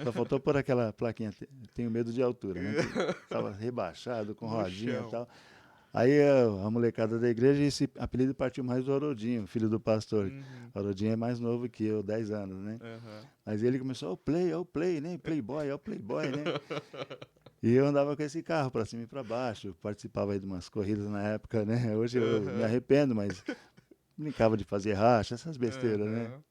só faltou pôr aquela plaquinha, tenho medo de altura, né? Que estava rebaixado, com No rodinha e chão. tal. Aí a molecada da igreja, esse apelido partiu mais do Harodinho, filho do pastor. Uhum. O Harodinho é mais novo que eu, 10 anos, né? Aham. Mas ele começou, é o play, né? Playboy, é o playboy, né? E eu andava com esse carro para cima e para baixo, participava aí de umas corridas na época, né? Hoje eu me Aham. arrependo, mas brincava de fazer racha, essas besteiras, né? Aham.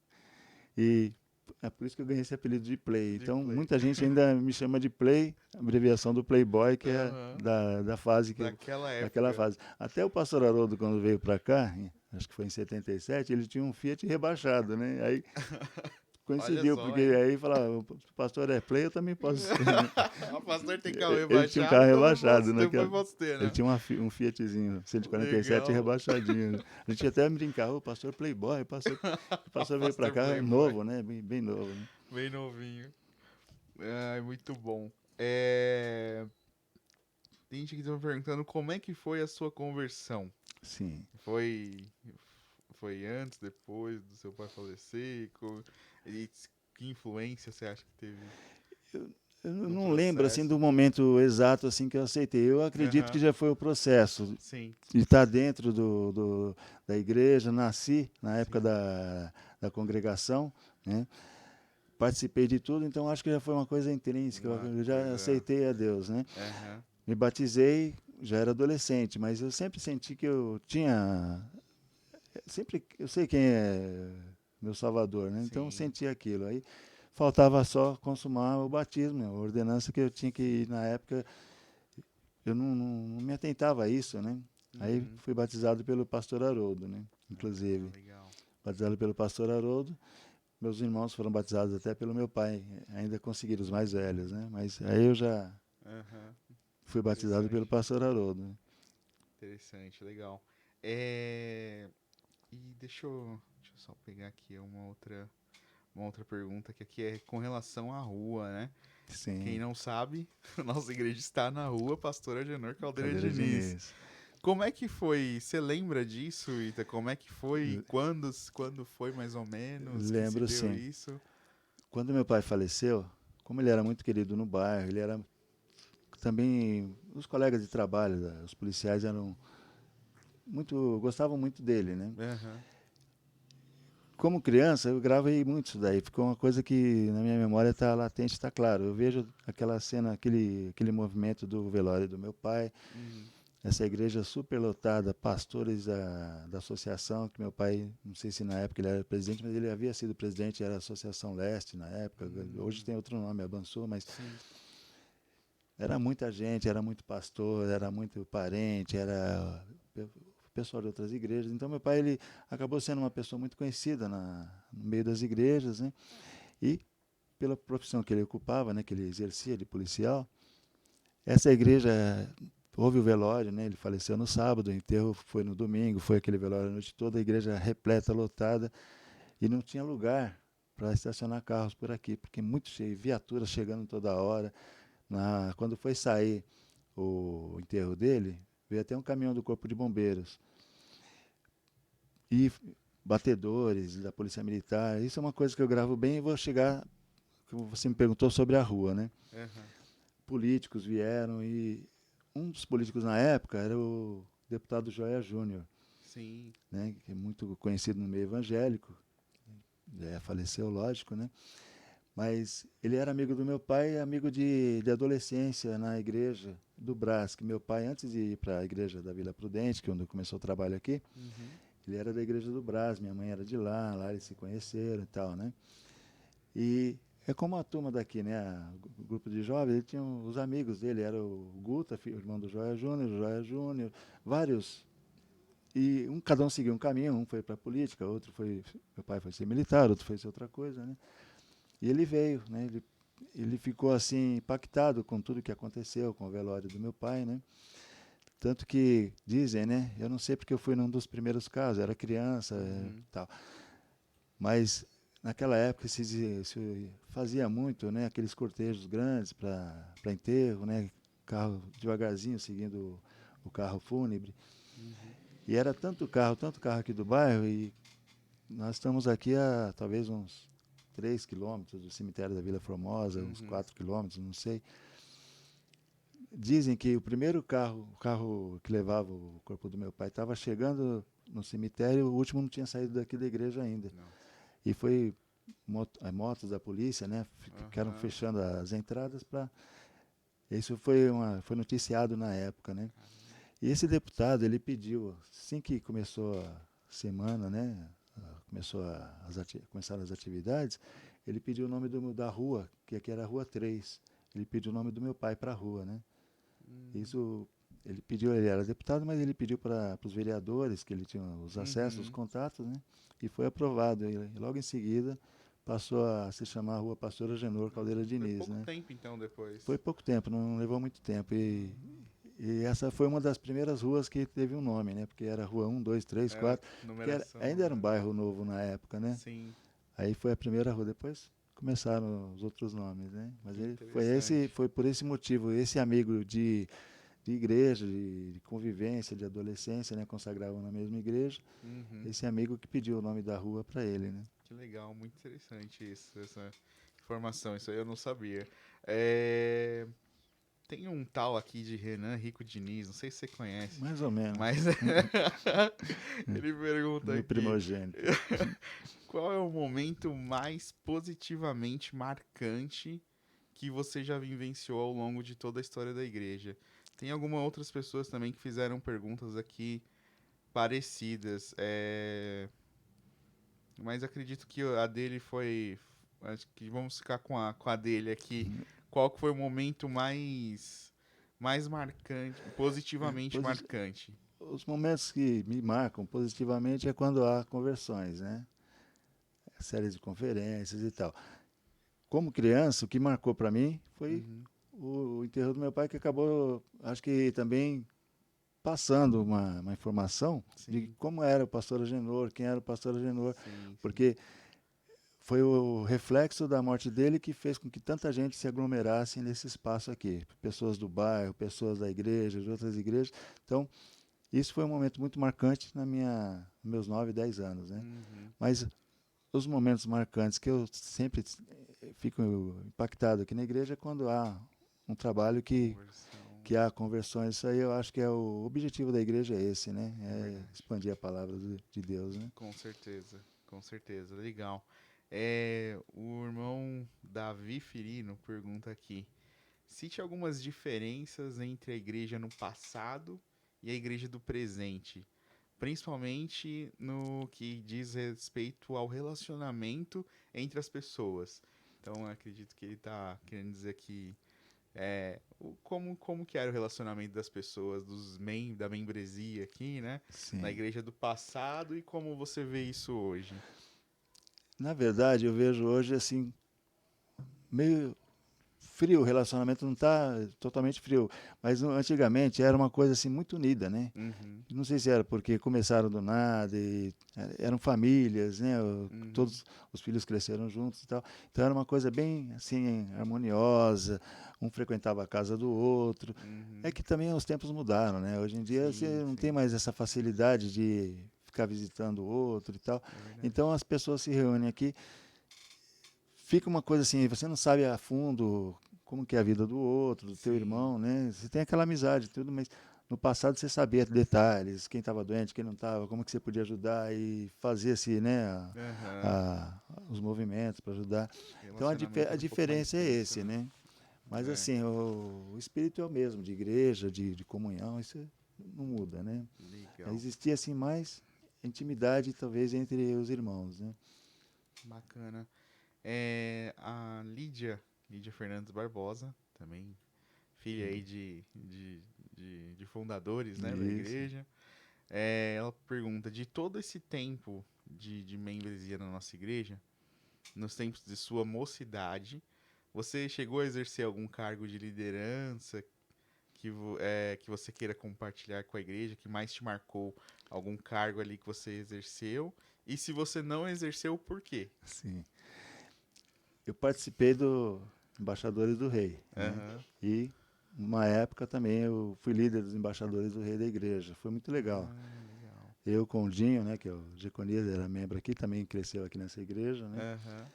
E é por isso que eu ganhei esse apelido de Play. De Então, play. muita gente ainda me chama de Play, abreviação do Playboy, que é Aham. da fase Daquela daquela época. fase. Até o pastor Haroldo, quando veio para cá, acho que foi em 77, ele tinha um Fiat rebaixado, né? Aí Olha coincidiu, só, porque hein? aí falava, o pastor é Play, eu também posso ser, né? O pastor tem carro Ele tinha um carro rebaixado, rebaixado, depois naquela. posso ter, Ele né? tinha um Fiatzinho 147 Legal. rebaixadinho. A gente até brincava, o pastor Playboy, o pastor veio para Pastor cá Playboy. novo, né? Bem novo, né? Bem novinho. Ai, muito bom. É... Tem gente que tá me perguntando como é que foi a sua conversão. Sim. Foi, foi antes, depois do seu pai falecer? E que influência você acha que teve Eu no não lembro assim processo? do momento exato assim que eu aceitei. Eu acredito que Aham, já foi o processo sim, de estar dentro da igreja. Nasci na época sim. da congregação, né? Participei de tudo, então acho que já foi uma coisa intrínseca. Uma Eu já coisa. aceitei a Deus, né? Aham, Me batizei, já era adolescente, mas eu sempre senti que eu tinha, sempre eu sei quem é meu Salvador, né? Então eu sim. senti aquilo. Aí faltava só consumar o batismo, a ordenança que eu tinha que ir na época. Eu não me atentava a isso, né? Aí Uhum. fui batizado pelo pastor Haroldo, né? Ah, Inclusive, legal. batizado pelo pastor Haroldo. Meus irmãos foram batizados até pelo meu pai, ainda conseguiram os mais velhos, né? Mas aí eu já Aham. fui batizado pelo Interessante, pastor Haroldo, né? interessante, legal. É, e deixa eu só pegar aqui uma outra pergunta, que aqui é com relação à rua, né? Quem Sim, não sabe, a nossa igreja está na rua Pastor Agenor Caldeira Caldeira Diniz. Diniz. Como é que foi? Você lembra disso, Ita? Como é que foi? Quando foi mais ou menos que se Lembro deu sim. isso? Quando meu pai faleceu, como ele era muito querido no bairro, ele era também, os colegas de trabalho, os policiais eram muito, gostavam muito dele, né? Aham. Como criança, eu gravei muito isso daí. Ficou uma coisa que na minha memória está latente, está claro. Eu vejo aquela cena, aquele movimento do velório do meu pai, Uhum. essa igreja superlotada, pastores da associação, que meu pai, não sei se na época ele era presidente, mas ele havia sido presidente, era a Associação Leste na época. Hoje tem outro nome, Avançou, mas Sim. era muita gente, era muito pastor, era muito parente, era pessoal de outras igrejas. Então meu pai ele acabou sendo uma pessoa muito conhecida no meio das igrejas, né? E pela profissão que ele ocupava, né, que ele exercia de policial, essa igreja houve o velório, né? Ele faleceu no sábado, o enterro foi no domingo, foi aquele velório a noite toda, a igreja repleta, lotada e não tinha lugar para estacionar carros por aqui, porque muito cheio, viaturas chegando toda hora. Quando foi sair o enterro dele, veio até um caminhão do Corpo de Bombeiros e batedores da Polícia Militar. Isso é uma coisa que eu gravo bem e vou chegar. Você me perguntou sobre a rua, né? Aham. Políticos vieram e um dos políticos na época era o deputado Joia Júnior, Sim. né? Que é muito conhecido no meio evangélico. Faleceu, lógico, né? Mas ele era amigo do meu pai, amigo de adolescência na igreja do Brás, que meu pai, antes de ir para a igreja da Vila Prudente, que é onde começou o trabalho aqui, Uhum. ele era da igreja do Brás, minha mãe era de lá eles se conheceram e tal, né? E é como a turma daqui, né? O grupo de jovens, ele tinha os amigos dele, era o Guta, irmão do Joia Júnior, vários. E cada um seguiu um caminho, um foi para a política, outro foi, meu pai foi ser militar, outro foi ser outra coisa, né? E ele veio, né? Ele ficou assim impactado com tudo que aconteceu com o velório do meu pai, né? Tanto que dizem, né? Eu não sei porque eu fui num dos primeiros casos, era criança, Uhum. tal. Mas naquela época se fazia muito, né? Aqueles cortejos grandes para enterro, né? Carro devagarzinho seguindo o carro fúnebre. Uhum. E era tanto carro aqui do bairro e nós estamos aqui a talvez uns 3 quilômetros do cemitério da Vila Formosa, uns Uhum. 4 quilômetros, não sei. Dizem que o primeiro carro, o carro que levava o corpo do meu pai, estava chegando no cemitério, o último não tinha saído daqui da igreja ainda. Nossa. E foi motos da polícia, né? Ficaram Aham. fechando as entradas para. Isso foi noticiado na época, né? Caramba. E esse deputado, ele pediu, assim que começou a semana, né? Começaram as atividades, ele pediu o nome da rua, que aqui era a Rua 3. Ele pediu o nome do meu pai para a rua, né? Hum. Isso, ele pediu, ele era deputado, mas ele pediu para os vereadores, que ele tinha os acessos, os Uhum. contatos, né? E foi aprovado. E logo em seguida passou a se chamar Rua Pastor Agenor Caldeira Foi Diniz, pouco né? tempo então Foi depois. pouco tempo, não levou muito tempo. E essa foi uma das primeiras ruas que teve um nome, né? Porque era Rua 1, 2, 3, Era 4, porque ainda numeração, era um né? bairro novo na época, né? Sim. Aí foi a primeira rua, depois começaram os outros nomes, né? Mas Que ele interessante. foi por esse motivo, esse amigo de igreja, de convivência, de adolescência, né? Consagravam na mesma igreja, Uhum. esse amigo que pediu o nome da rua para ele, né? Que legal, muito interessante isso, essa informação. Isso aí eu não sabia. É, tem um tal aqui de Renan Rico Diniz, não sei se você conhece, Mais ou menos. mas ele pergunta Meu aqui: primogênito. qual é o momento mais positivamente marcante que você já vivenciou ao longo de toda a história da igreja? Tem algumas outras pessoas também que fizeram perguntas aqui parecidas, mas acredito que a dele foi. Acho que vamos ficar com a dele aqui. Qual que foi o momento mais marcante, positivamente Posi- marcante? Os momentos que me marcam positivamente é quando há conversões, né? Séries de conferências e tal. Como criança, o que marcou para mim foi Uhum. o enterro do meu pai que acabou, acho que também passando uma informação de Sim, como era o pastor Agenor, quem era o pastor Agenor, sim, sim. porque foi o reflexo da morte dele que fez com que tanta gente se aglomerasse nesse espaço aqui. Pessoas do bairro, pessoas da igreja, de outras igrejas. Então, isso foi um momento muito marcante nos meus 9, 10 anos. Né? Uhum. Mas os momentos marcantes que eu sempre fico impactado aqui na igreja é quando há um trabalho Conversão. que há conversões. Isso aí eu acho que é o objetivo da igreja é esse, né? É É verdade. expandir a palavra de Deus, né? Com certeza. Com certeza. Legal. É, o irmão Davi Firino pergunta aqui: cite algumas diferenças entre a igreja no passado e a igreja do presente, principalmente no que diz respeito ao relacionamento entre as pessoas. Então, eu acredito que ele está querendo dizer que como que era o relacionamento das pessoas, da membresia aqui, né? Na Sim. igreja do passado e como você vê isso hoje. Na verdade, eu vejo hoje assim meio frio, o relacionamento não está totalmente frio, mas antigamente era uma coisa assim muito unida, né? Uhum, Não sei se era porque começaram do nada eram famílias, né? uhum, Todos os filhos cresceram juntos e tal. Então era uma coisa bem assim harmoniosa. Um frequentava a casa do outro. É uhum. que também os tempos mudaram, né? Hoje em dia você Sim, não tem sim, mais essa facilidade de ficar visitando o outro e tal. é verdade. Então as pessoas se reúnem aqui, fica uma coisa assim, você não sabe a fundo como que é a vida do outro, do teu Sim, irmão, né? Você tem aquela amizade e tudo, mas no passado você sabia detalhes, quem estava doente, quem não estava, como que você podia ajudar e fazer assim, né, aham. os movimentos para ajudar. Então Relacionamento a era um pouco mais diferença é tenso, esse, né? né? Mas É, assim, o espírito é o mesmo, de igreja, de comunhão, isso não muda, né? legal. Existia assim mais intimidade talvez entre os irmãos, né? Bacana. A Lídia Fernandes Barbosa, também filha aí de fundadores, né, da Isso. igreja. Ela pergunta, de todo esse tempo de membresia na nossa igreja, nos tempos de sua mocidade, você chegou a exercer algum cargo de liderança que você queira compartilhar com a igreja, que mais te marcou algum cargo ali que você exerceu? E se você não exerceu, por quê? Sim. Eu participei do Embaixadores do Rei, né? Aham. E uma época também eu fui líder dos Embaixadores do Rei da igreja. Foi muito legal. Ah, legal. Eu com o Dinho, né, que é o Diaconias, era membro aqui, também cresceu aqui nessa igreja, né? Aham.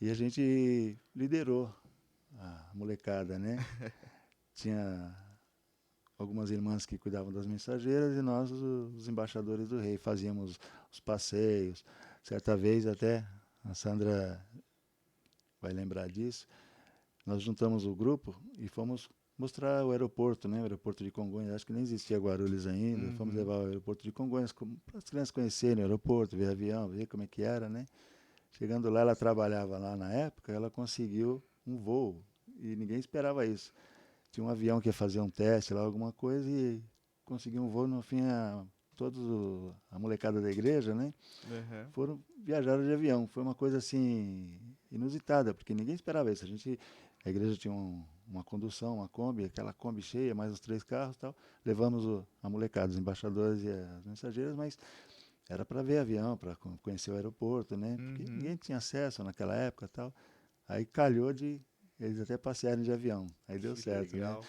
E a gente liderou a molecada, né? Tinha algumas irmãs que cuidavam das mensageiras e nós, os embaixadores do rei, fazíamos os passeios. Certa vez até, a Sandra vai lembrar disso, nós juntamos o grupo e fomos mostrar o aeroporto, né? O aeroporto de Congonhas. Acho que nem existia Guarulhos ainda. Fomos Uhum. levar o aeroporto de Congonhas para as crianças conhecerem o aeroporto, ver avião, ver como é que era, né? Chegando lá, ela trabalhava lá na época, ela conseguiu um voo e ninguém esperava isso. Tinha um avião que ia fazer um teste lá, alguma coisa, e conseguiu um voo. No fim, a molecada da igreja, né? Aham. Viajaram de avião. Foi uma coisa assim inusitada, porque ninguém esperava isso. A igreja tinha uma condução, uma Kombi, aquela Kombi cheia, mais os 3 carros, e tal. Levamos a molecada, os embaixadores e as mensageiras, mas era para ver avião, para conhecer o aeroporto, né? Porque Uhum. ninguém tinha acesso naquela época, tal. Aí calhou de eles até passearem de avião. Aí deu Que certo, né? legal.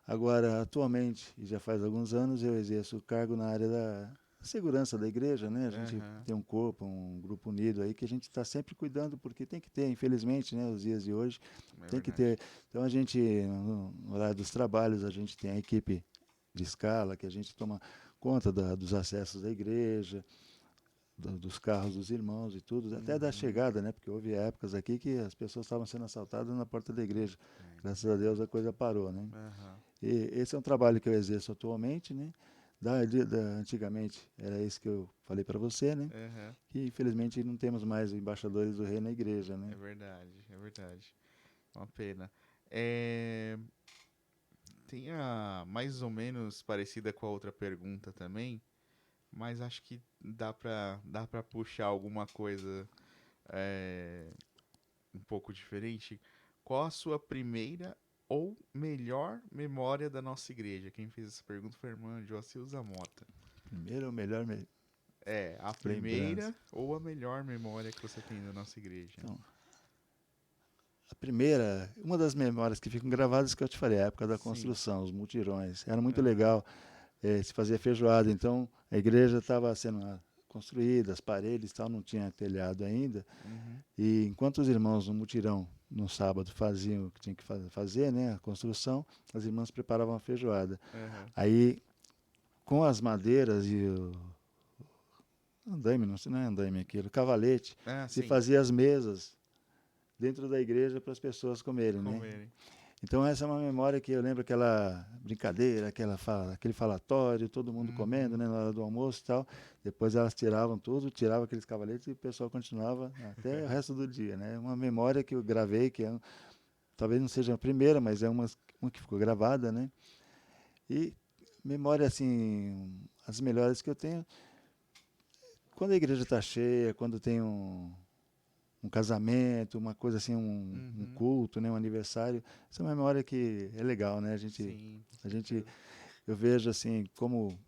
Agora, atualmente, e já faz alguns anos, eu exerço o cargo na área da segurança da igreja, né? A gente Aham. tem um corpo, um grupo unido aí que a gente está sempre cuidando, porque tem que ter, infelizmente, né? Os dias de hoje, É tem que verdade. ter. Então, no horário dos trabalhos, a gente tem a equipe de escala, que a gente toma conta dos acessos da igreja, dos carros dos irmãos e tudo, até da Uhum. chegada, né? Porque houve épocas aqui que as pessoas estavam sendo assaltadas na porta da igreja. É Graças a Deus a verdade. coisa parou, né? Aham. E esse é um trabalho que eu exerço atualmente, né? Antigamente era isso que eu falei para você, né? Aham. Que infelizmente não temos mais embaixadores do rei na igreja, É né? verdade. É verdade. Uma pena. É... Tem a mais ou menos parecida com a outra pergunta também, mas acho que dá pra puxar alguma coisa um pouco diferente. Qual a sua primeira ou melhor memória da nossa igreja? Quem fez essa pergunta foi a irmã Joacilza Mota. Primeiro, o melhor A lembrança. primeira ou a melhor memória que você tem da nossa igreja? Então, a primeira, uma das memórias que ficam gravadas que eu te falei, a época da Sim. construção, os mutirões. Era muito Aham. legal, se fazia feijoada, então a igreja estava sendo construída, as paredes e tal, não tinha telhado ainda. Uhum. E enquanto os irmãos no mutirão, no sábado, faziam o que tinha que fazer, né, a construção, as irmãs preparavam a feijoada. Aham. Aí, com as madeiras e o andaime, não é andaime aquilo, cavalete, Ah, se sim. fazia as mesas dentro da igreja para as pessoas comerem, né? Comerem. Então essa é uma memória que eu lembro aquela brincadeira, aquele falatório, todo mundo comendo, Uhum. né, na hora do almoço e tal. Depois elas tiravam tudo, tiravam aqueles cavaletes e o pessoal continuava até o resto do dia, né? Uma memória que eu gravei, que talvez não seja a primeira, mas é uma que ficou gravada, né? E memória assim, as melhores que eu tenho, quando a igreja está cheia, quando tem um casamento, uma coisa assim, um Uhum. culto, né, um aniversário. Essa é uma memória que é legal, né? Sim, com A gente, certeza. eu vejo assim, como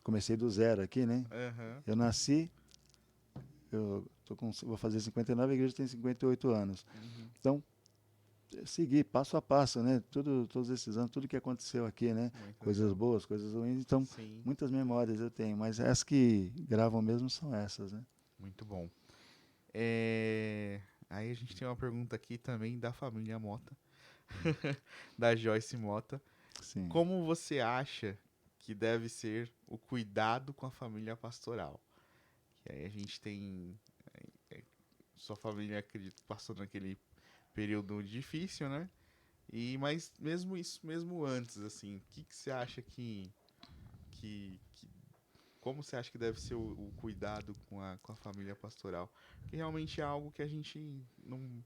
comecei do zero aqui, né? Aham. Eu nasci, vou fazer 59, a igreja tem 58 anos. Uhum. Então, eu segui passo a passo, né? Todos esses anos, tudo que aconteceu aqui, né? Muito Coisas legal. boas, coisas ruins. Então, Sim, muitas memórias eu tenho, mas as que gravam mesmo são essas, né? muito bom. É, Aí a gente tem uma pergunta aqui também da família Mota, da Joyce Mota. Sim. Como você acha que deve ser o cuidado com a família pastoral? Que aí a gente tem. Sua família, acredito, passou naquele período difícil, né? Mas mesmo isso, mesmo antes, assim, o que, que você acha que como você acha que deve ser o cuidado com a família pastoral? Que realmente é algo que a gente não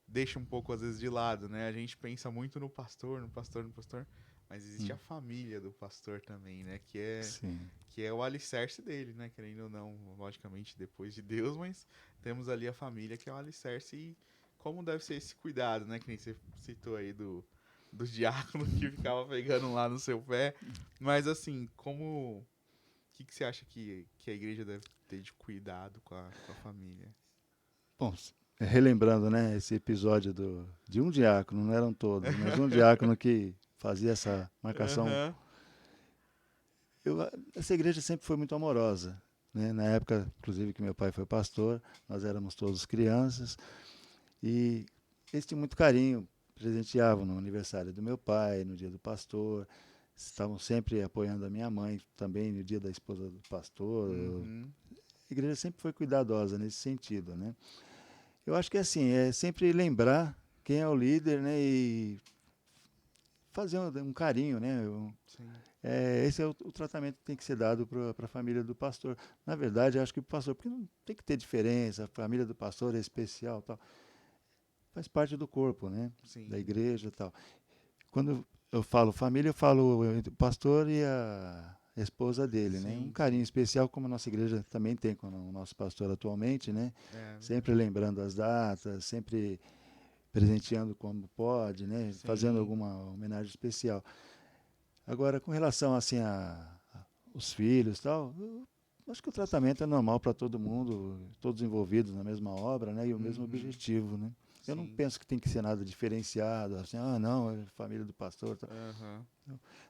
deixa um pouco às vezes de lado, né? A gente pensa muito no pastor, no pastor, no pastor, mas existe a Hum, família do pastor também, né? sim. Que é o alicerce dele, né? Querendo ou não, logicamente depois de Deus, mas temos ali a família que é o alicerce e como deve ser esse cuidado, né? Que nem você citou aí do diácono que ficava pegando lá no seu pé, mas assim, como que você acha que a igreja deve ter de cuidado com a família? Bom, relembrando, né, esse episódio de um diácono, não eram todos, mas um diácono que fazia essa marcação. Aham. Essa igreja sempre foi muito amorosa, né? Na época, inclusive, que meu pai foi pastor, nós éramos todos crianças e eles tinham muito carinho, presenteavam no aniversário do meu pai, no dia do pastor, estavam sempre apoiando a minha mãe também no dia da esposa do pastor. Uhum. A igreja sempre foi cuidadosa nesse sentido, né? Eu acho que assim, é sempre lembrar quem é o líder, né? E fazer um carinho, né? Sim. Esse é o tratamento que tem que ser dado para a família do pastor. Na verdade, eu acho que o pastor, porque não tem que ter diferença, a família do pastor é especial, tal. Faz parte do corpo, né? Da Sim. igreja, tal. Quando eu falo família, eu falo o pastor e a esposa dele, né? Um Sim, carinho sim. especial, como a nossa igreja também tem com o nosso pastor atualmente, né? É Sempre verdade. lembrando as datas, sempre presenteando como pode, né? Fazendo Sim. alguma homenagem especial. Agora, com relação assim a os filhos, e tal, eu acho que o tratamento é normal para todo mundo, todos envolvidos na mesma obra, né? E o mesmo Uhum. objetivo, né? Eu não Sim. penso que tem que ser nada diferenciado, assim, ah, não, é família do pastor, tal. Aham.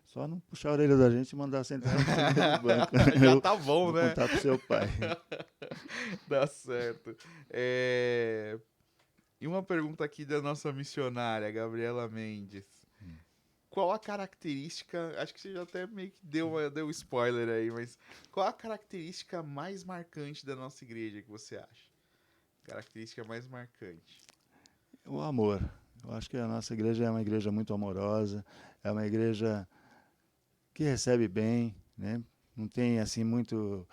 Só não puxar a orelha da gente e mandar sentar no mesmo banco. Já Eu tá bom, vou né? contar pro seu pai. Dá certo. E uma pergunta aqui da nossa missionária, Gabriela Mendes. Qual a característica, acho que você já até meio que deu spoiler aí, mas qual a característica mais marcante da nossa igreja que você acha? Característica mais marcante. O amor. Eu acho que a nossa igreja é uma igreja muito amorosa, é uma igreja que recebe bem, né? Não tem assim muito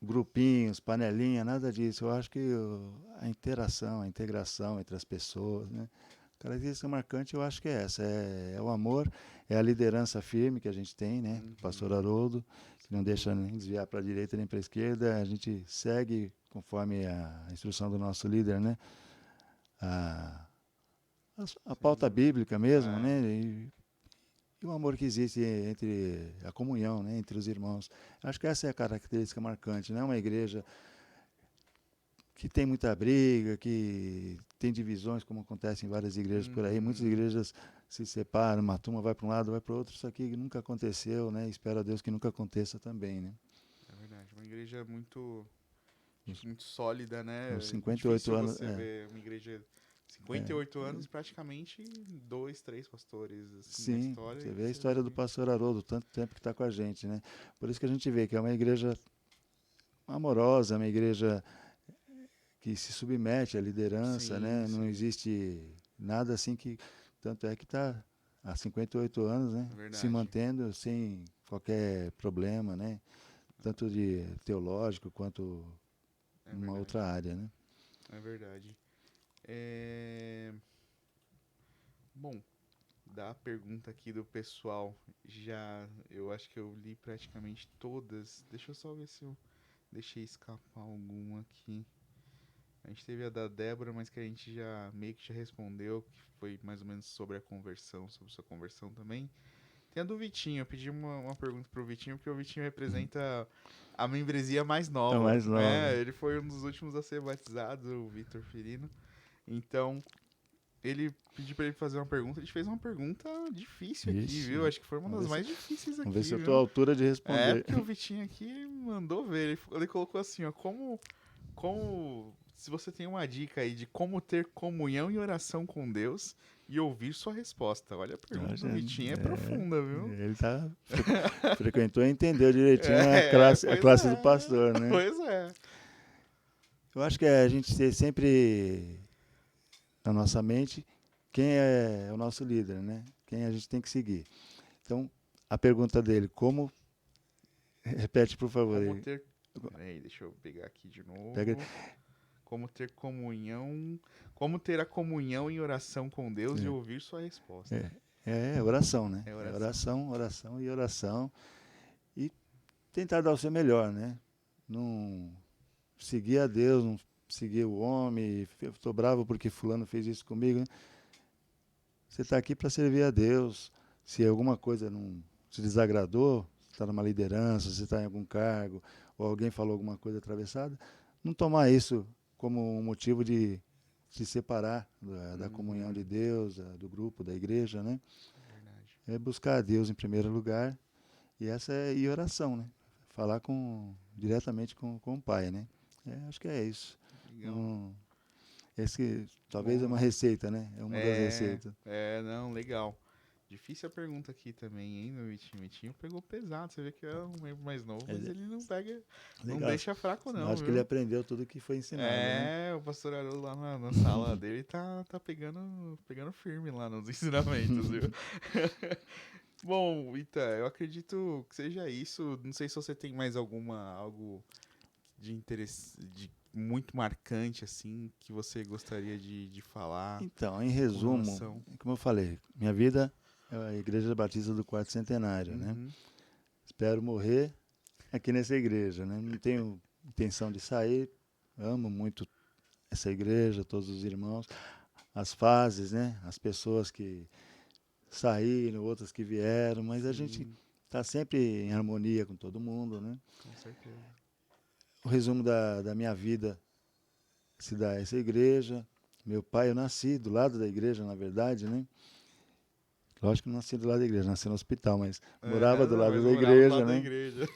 grupinhos, panelinha, nada disso. Eu acho que a interação, a integração entre as pessoas, né? A característica marcante eu acho que é essa, é o amor, é a liderança firme que a gente tem, né? O pastor Uhum, Haroldo, que não sem deixa dúvida. nem desviar para a direita nem para a esquerda, a gente segue conforme a instrução do nosso líder, né? A, a pauta dúvida. bíblica mesmo, É. né? E o amor que existe entre a comunhão, né? Entre os irmãos. Acho que essa é a característica marcante, né? Uma igreja que tem muita briga, que tem divisões, como acontece em várias igrejas por aí. Muitas Uhum. igrejas se separam, uma turma vai para um lado, vai para o outro. Isso aqui nunca aconteceu, né? Espero a Deus que nunca aconteça também, né? É verdade. Uma igreja muito, Os, muito sólida, os né? É 58 difícil anos, você ver uma igreja 58 é, anos, praticamente dois, três pastores assim na sim, história você e vê a você história vê do que pastor Haroldo, tanto tempo que está com a gente, né? Por isso que a gente vê que é uma igreja amorosa, uma igreja que se submete à liderança, sim, né? Não sim, existe nada assim que... Tanto é que está há 58 anos, né? é Se verdade. mantendo sem qualquer problema, né? Tanto de teológico quanto É numa verdade. outra área, né? É verdade. É... Bom, da pergunta aqui do pessoal, já eu acho que eu li praticamente todas. Deixa eu só ver se eu deixei escapar alguma aqui. A gente teve a da Débora, mas que a gente já meio que já respondeu, que foi mais ou menos sobre a conversão, sobre sua conversão também. Tem a do Vitinho, eu pedi uma pergunta pro Vitinho, porque o Vitinho representa a membresia mais É nova. mais nova. É, ele foi um dos últimos a ser batizado, o Vitor Firino. Então, ele pediu pra ele fazer uma pergunta, ele fez uma pergunta difícil aqui, Ixi, viu? Acho que foi uma das vamos ver se, mais difíceis vamos ver se aqui, eu estou à viu? altura de É, responder. porque o Vitinho aqui mandou ver. Ele colocou assim, ó, se você tem uma dica aí de como ter comunhão e oração com Deus e ouvir sua resposta. Olha, a pergunta Acho, do Vitinho é profunda, viu? ele frequentou e entendeu direitinho É, a pois classe do é, pastor, né? pois é. Eu acho que é a gente ter sempre na nossa mente quem é o nosso líder, né? Quem a gente tem que seguir. Então, a pergunta dele, como... Repete, por favor. Como Aí. ter. Peraí, deixa eu pegar aqui de Pega, novo. Como ter comunhão. Como ter a comunhão em oração com Deus e é, ouvir sua resposta. é, é oração, né? É É oração. oração, oração e oração. E tentar dar o seu melhor, né? Não seguir a Deus, não seguir o homem. Estou bravo porque fulano fez isso comigo. Né? Você está aqui para servir a Deus. Se alguma coisa não te desagradou, você está numa liderança, você está em algum cargo, ou alguém falou alguma coisa atravessada, não tomar isso como um motivo de se separar da comunhão de Uhum, Deus, do grupo, da igreja, né? verdade. É buscar a Deus em primeiro lugar e oração, né? Falar diretamente com o Pai, né? Acho que é isso. Legal. Um, esse talvez é uma Bom, receita, né? É uma das receitas. não, legal. Difícil a pergunta aqui também, hein, do Vitinho. O Vitinho pegou pesado. Você vê que é um membro mais novo, mas É ele não pega, não legal. deixa fraco, Eu não, acho que ele viu? aprendeu tudo que foi ensinado, né? É, o pastor Haroldo lá na sala dele tá pegando firme lá nos ensinamentos, viu? Bom, Ita, eu acredito que seja isso. Não sei se você tem mais algo de interesse, de muito marcante, assim, que você gostaria de falar Então, em com resumo, relação. como eu falei, minha vida é a Igreja Batista do Quarto Centenário, né? Uhum, Espero morrer aqui nessa igreja, né? Não tenho intenção de sair, amo muito essa igreja, todos os irmãos, as fases, né? As pessoas que saíram, outras que vieram, mas a gente sim, está sempre em harmonia com todo mundo, né? com certeza. O resumo da minha vida se dá a essa igreja. Meu pai, eu nasci do lado da igreja, na verdade, né? Lógico que não nasci do lado da igreja, nasci no hospital, mas morava É, do não, lado mas da morava do igreja, lado da né? igreja.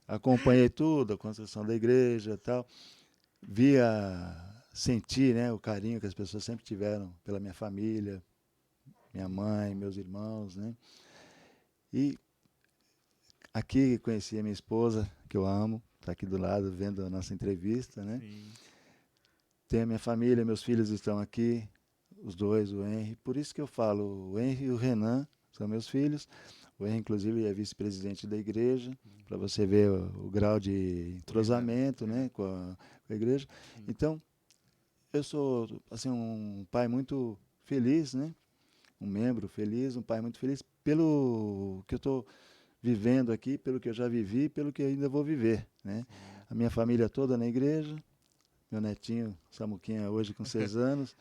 Acompanhei tudo, a construção da igreja e tal. Via, senti, né, o carinho que as pessoas sempre tiveram pela minha família, minha mãe, meus irmãos, né? E aqui conheci a minha esposa, que eu amo, está aqui do lado vendo a nossa entrevista, né? Sim. Tenho a minha família, meus filhos estão aqui, os dois, o Henry. Por isso que eu falo, o Henry e o Renan são meus filhos. O Henry, inclusive, é vice-presidente da igreja, para você ver o grau de O Renan. entrosamento, É, né, com a igreja. sim. Então, eu sou assim um pai muito feliz, né? Um membro feliz, um pai muito feliz pelo que eu estou vivendo aqui, pelo que eu já vivi, pelo que ainda vou viver, né? Sim. A minha família toda na igreja, meu netinho, Samuquinha, hoje com 6 anos,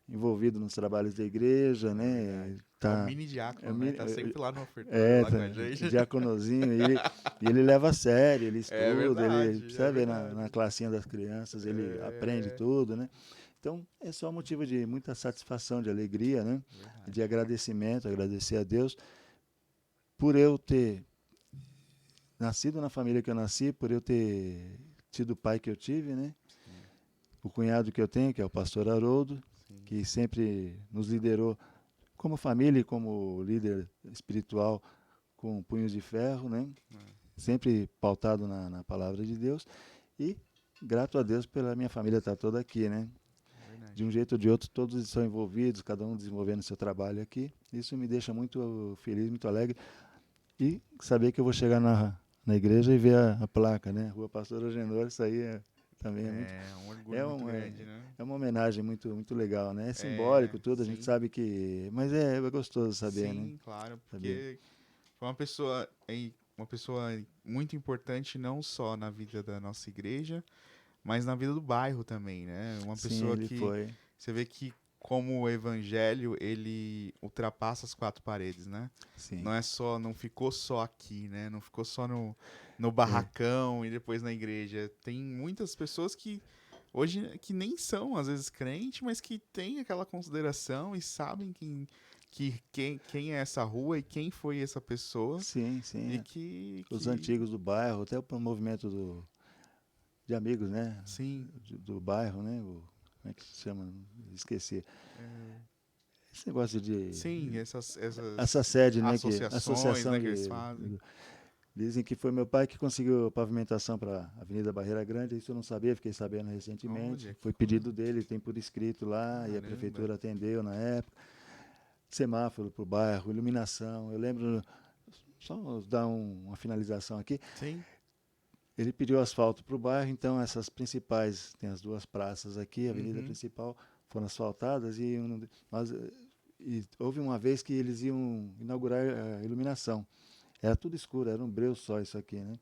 envolvido nos trabalhos da igreja, né? Verdade. É um Tá, mini é, diácono, né? mi- Tá sempre lá no ofertório, é, lá tá, com a gente. diaconozinho, e ele leva a sério, ele É estuda, ele verdade, é precisa ver na verdade. classinha das crianças, ele aprende É tudo, né? Então, é só motivo de muita satisfação, de alegria, né? E de verdade. agradecimento, agradecer a Deus por eu ter nascido na família que eu nasci, por eu ter tido o pai que eu tive, né? Sim, O cunhado que eu tenho, que é o pastor Haroldo, sim. que sempre nos liderou como família e como líder espiritual com punhos de ferro, né? É, Sempre pautado na palavra de Deus. E grato a Deus pela minha família estar toda aqui, né? De um verdade. jeito ou de outro, todos estão envolvidos, cada um desenvolvendo seu trabalho aqui. Isso me deixa muito feliz, muito alegre. E saber que eu vou chegar na igreja e ver a placa, né? Rua Pastor Agenor, isso aí também é muito. É um orgulho É, muito um, é, grande, né? é uma homenagem muito legal, né? É É, simbólico tudo, a gente sim. sabe que. Mas é gostoso saber, né? Sim, claro, Saber. porque foi uma pessoa muito importante não só na vida da nossa igreja, mas na vida do bairro também, né? Uma Sim, pessoa ele que foi. você vê que como o evangelho, ele ultrapassa as quatro paredes, né? Sim. Não é só, não ficou só aqui, né? Não ficou só no É. barracão e depois na igreja. Tem muitas pessoas que hoje que nem são às vezes crentes, mas que têm aquela consideração e sabem quem é essa rua e quem foi essa pessoa Sim, e sim. Os que antigos do bairro, até o movimento de amigos, né? sim, Do bairro, né? Como é que se chama? Esqueci. é, Esse negócio de. sim, Essa essas sede, né? Que, associações, associação né, que eles de. fazem. Dizem que foi meu pai que conseguiu a pavimentação para a Avenida Barreira Grande, isso eu não sabia, fiquei sabendo recentemente. Olha que Foi coisa. pedido dele, tem por escrito lá, e a Caramba. prefeitura atendeu na época. Semáforo para o bairro, iluminação. Eu lembro, só dar uma finalização aqui, Sim. ele pediu asfalto para o bairro, então essas principais, tem as duas praças aqui, a avenida Uhum. principal, foram asfaltadas e houve uma vez que eles iam inaugurar a iluminação. Era tudo escuro, era um breu só isso aqui, né?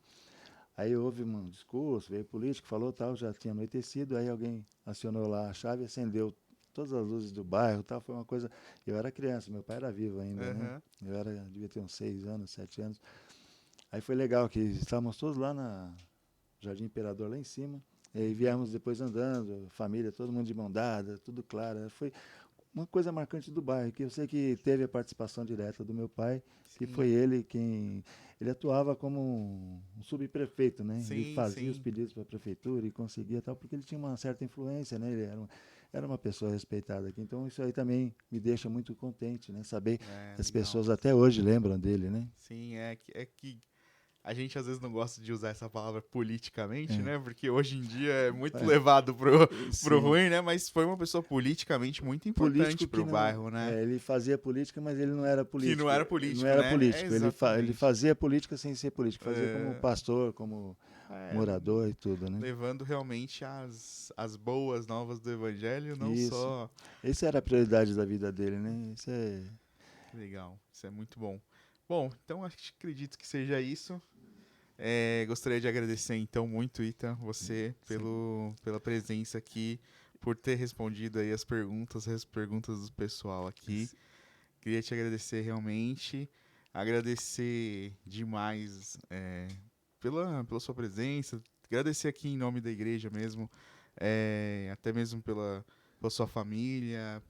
Aí houve um discurso, veio político, falou tal, já tinha anoitecido, aí alguém acionou lá a chave, acendeu todas as luzes do bairro, tal, foi uma coisa. Eu era criança, meu pai era vivo ainda, né? Aham. Devia ter uns 6 anos, 7 anos. Aí foi legal que estávamos todos lá na Jardim Imperador lá em cima. E aí Uhum. viemos depois andando, família, todo mundo de mão dada, tudo claro. Foi uma coisa marcante do bairro, que eu sei que teve a participação direta do meu pai, que foi Sim. ele quem. Ele atuava como um subprefeito, né? Ele Sim, fazia os sim. pedidos para a prefeitura e conseguia tal, porque ele tinha uma certa influência, né? Ele era uma pessoa respeitada aqui. Então isso aí também me deixa muito contente, né? Saber É, que as legal. pessoas até hoje lembram dele, né? Sim, é que a gente às vezes não gosta de usar essa palavra politicamente, É. né? Porque hoje em dia é muito É, levado pro sim. ruim, né? Mas foi uma pessoa politicamente muito importante Político que pro não. bairro, né? É, ele fazia política, mas ele não era Que não político. era Ele não político, era né? É político. Ele exatamente. fazia política sem ser político. Fazia como É, pastor, como é, morador e tudo, né? levando realmente as boas novas do evangelho, não Isso. só. Essa era a prioridade da vida dele, né? Isso é. Que legal, isso é muito bom. Bom, então acredito que seja isso. Gostaria de agradecer então muito, Ita, você Sim. pela presença aqui, por ter respondido aí as perguntas do pessoal aqui. Queria te agradecer realmente, agradecer demais pela sua presença, agradecer aqui em nome da igreja mesmo, até mesmo pela sua família,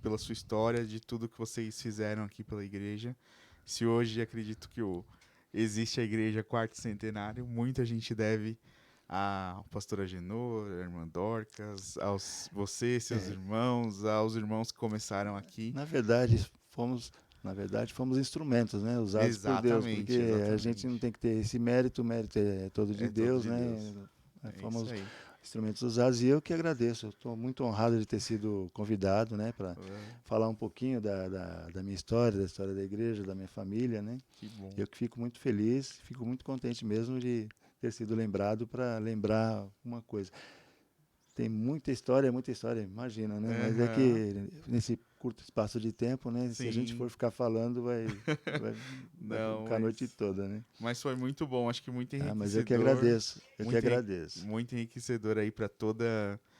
pela sua história, de tudo que vocês fizeram aqui pela igreja. Se hoje acredito que existe a igreja Quarto Centenário, muita gente deve ao pastor Agenor, à irmã Dorcas, aos você, seus É, irmãos, aos irmãos que começaram aqui. na verdade, fomos. Na verdade, fomos instrumentos, né? Usados por Deus, porque Exatamente, a gente não exatamente. tem que ter esse mérito, o mérito é todo de É todo Deus, de né? Deus. É isso Fomos aí. instrumentos usados e eu que agradeço. Eu estou muito honrado de ter sido convidado, né, para Ah, falar um pouquinho da minha história, da história da igreja, da minha família, né? que bom. Eu que fico muito feliz, fico muito contente mesmo de ter sido lembrado para lembrar uma coisa. Tem muita história, imagina, né? Mas é Aham. que nesse curto espaço de tempo, né? Se a gente Sim. for ficar falando, vai Não, ficar a noite toda, né? mas foi muito bom, acho que muito Ah, mas eu que enriquecedor. agradeço, eu que Muito, agradeço. muito enriquecedor aí para toda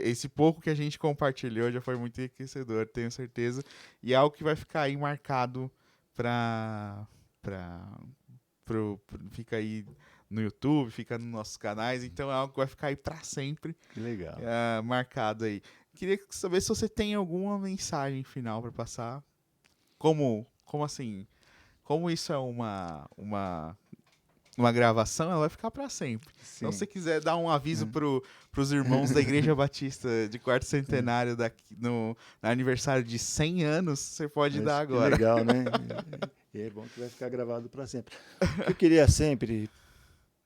esse pouco que a gente compartilhou já foi muito enriquecedor, tenho certeza. E é algo que vai ficar aí marcado para fica aí no YouTube, fica nos nossos canais, então é algo que vai ficar aí para sempre Que legal. marcado aí. Queria saber se você tem alguma mensagem final para passar. Como assim? Como isso é uma gravação, ela vai ficar para sempre. Então, se Sim. você quiser dar um aviso É, pros irmãos da Igreja Batista de quarto centenário no aniversário de 100 anos, você pode dar mas que agora. legal, né? E é bom que vai ficar gravado para sempre. O que eu queria sempre,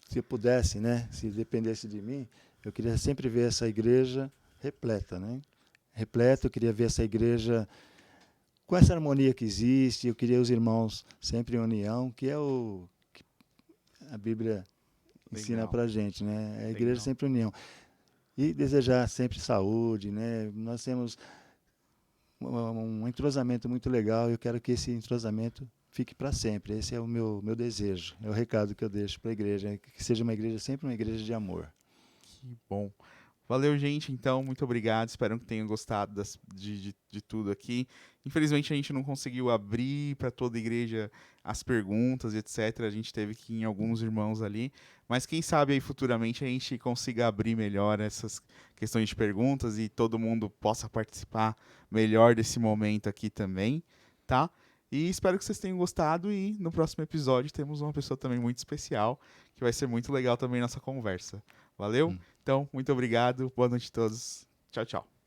se eu pudesse, né? Se dependesse de mim, eu queria sempre ver essa igreja repleta, né? Repleta, eu queria ver essa igreja com essa harmonia que existe, eu queria os irmãos sempre em união, que é o que a Bíblia ensina Legal, para a gente, né? A igreja legal. sempre em união. E desejar sempre saúde, né? Nós temos um entrosamento muito legal e eu quero que esse entrosamento fique para sempre. Esse é o meu desejo, é o recado que eu deixo para a igreja, que seja uma igreja sempre uma igreja de amor. Que bom. Valeu, gente. Então, muito obrigado. Espero que tenham gostado de tudo aqui. Infelizmente, a gente não conseguiu abrir para toda a igreja as perguntas, etc. A gente teve que ir em alguns irmãos ali. Mas quem sabe aí futuramente a gente consiga abrir melhor essas questões de perguntas e todo mundo possa participar melhor desse momento aqui também, tá? E espero que vocês tenham gostado. E no próximo episódio temos uma pessoa também muito especial, que vai ser muito legal também nossa conversa. Valeu? Então, muito obrigado. Boa noite a todos. Tchau, tchau.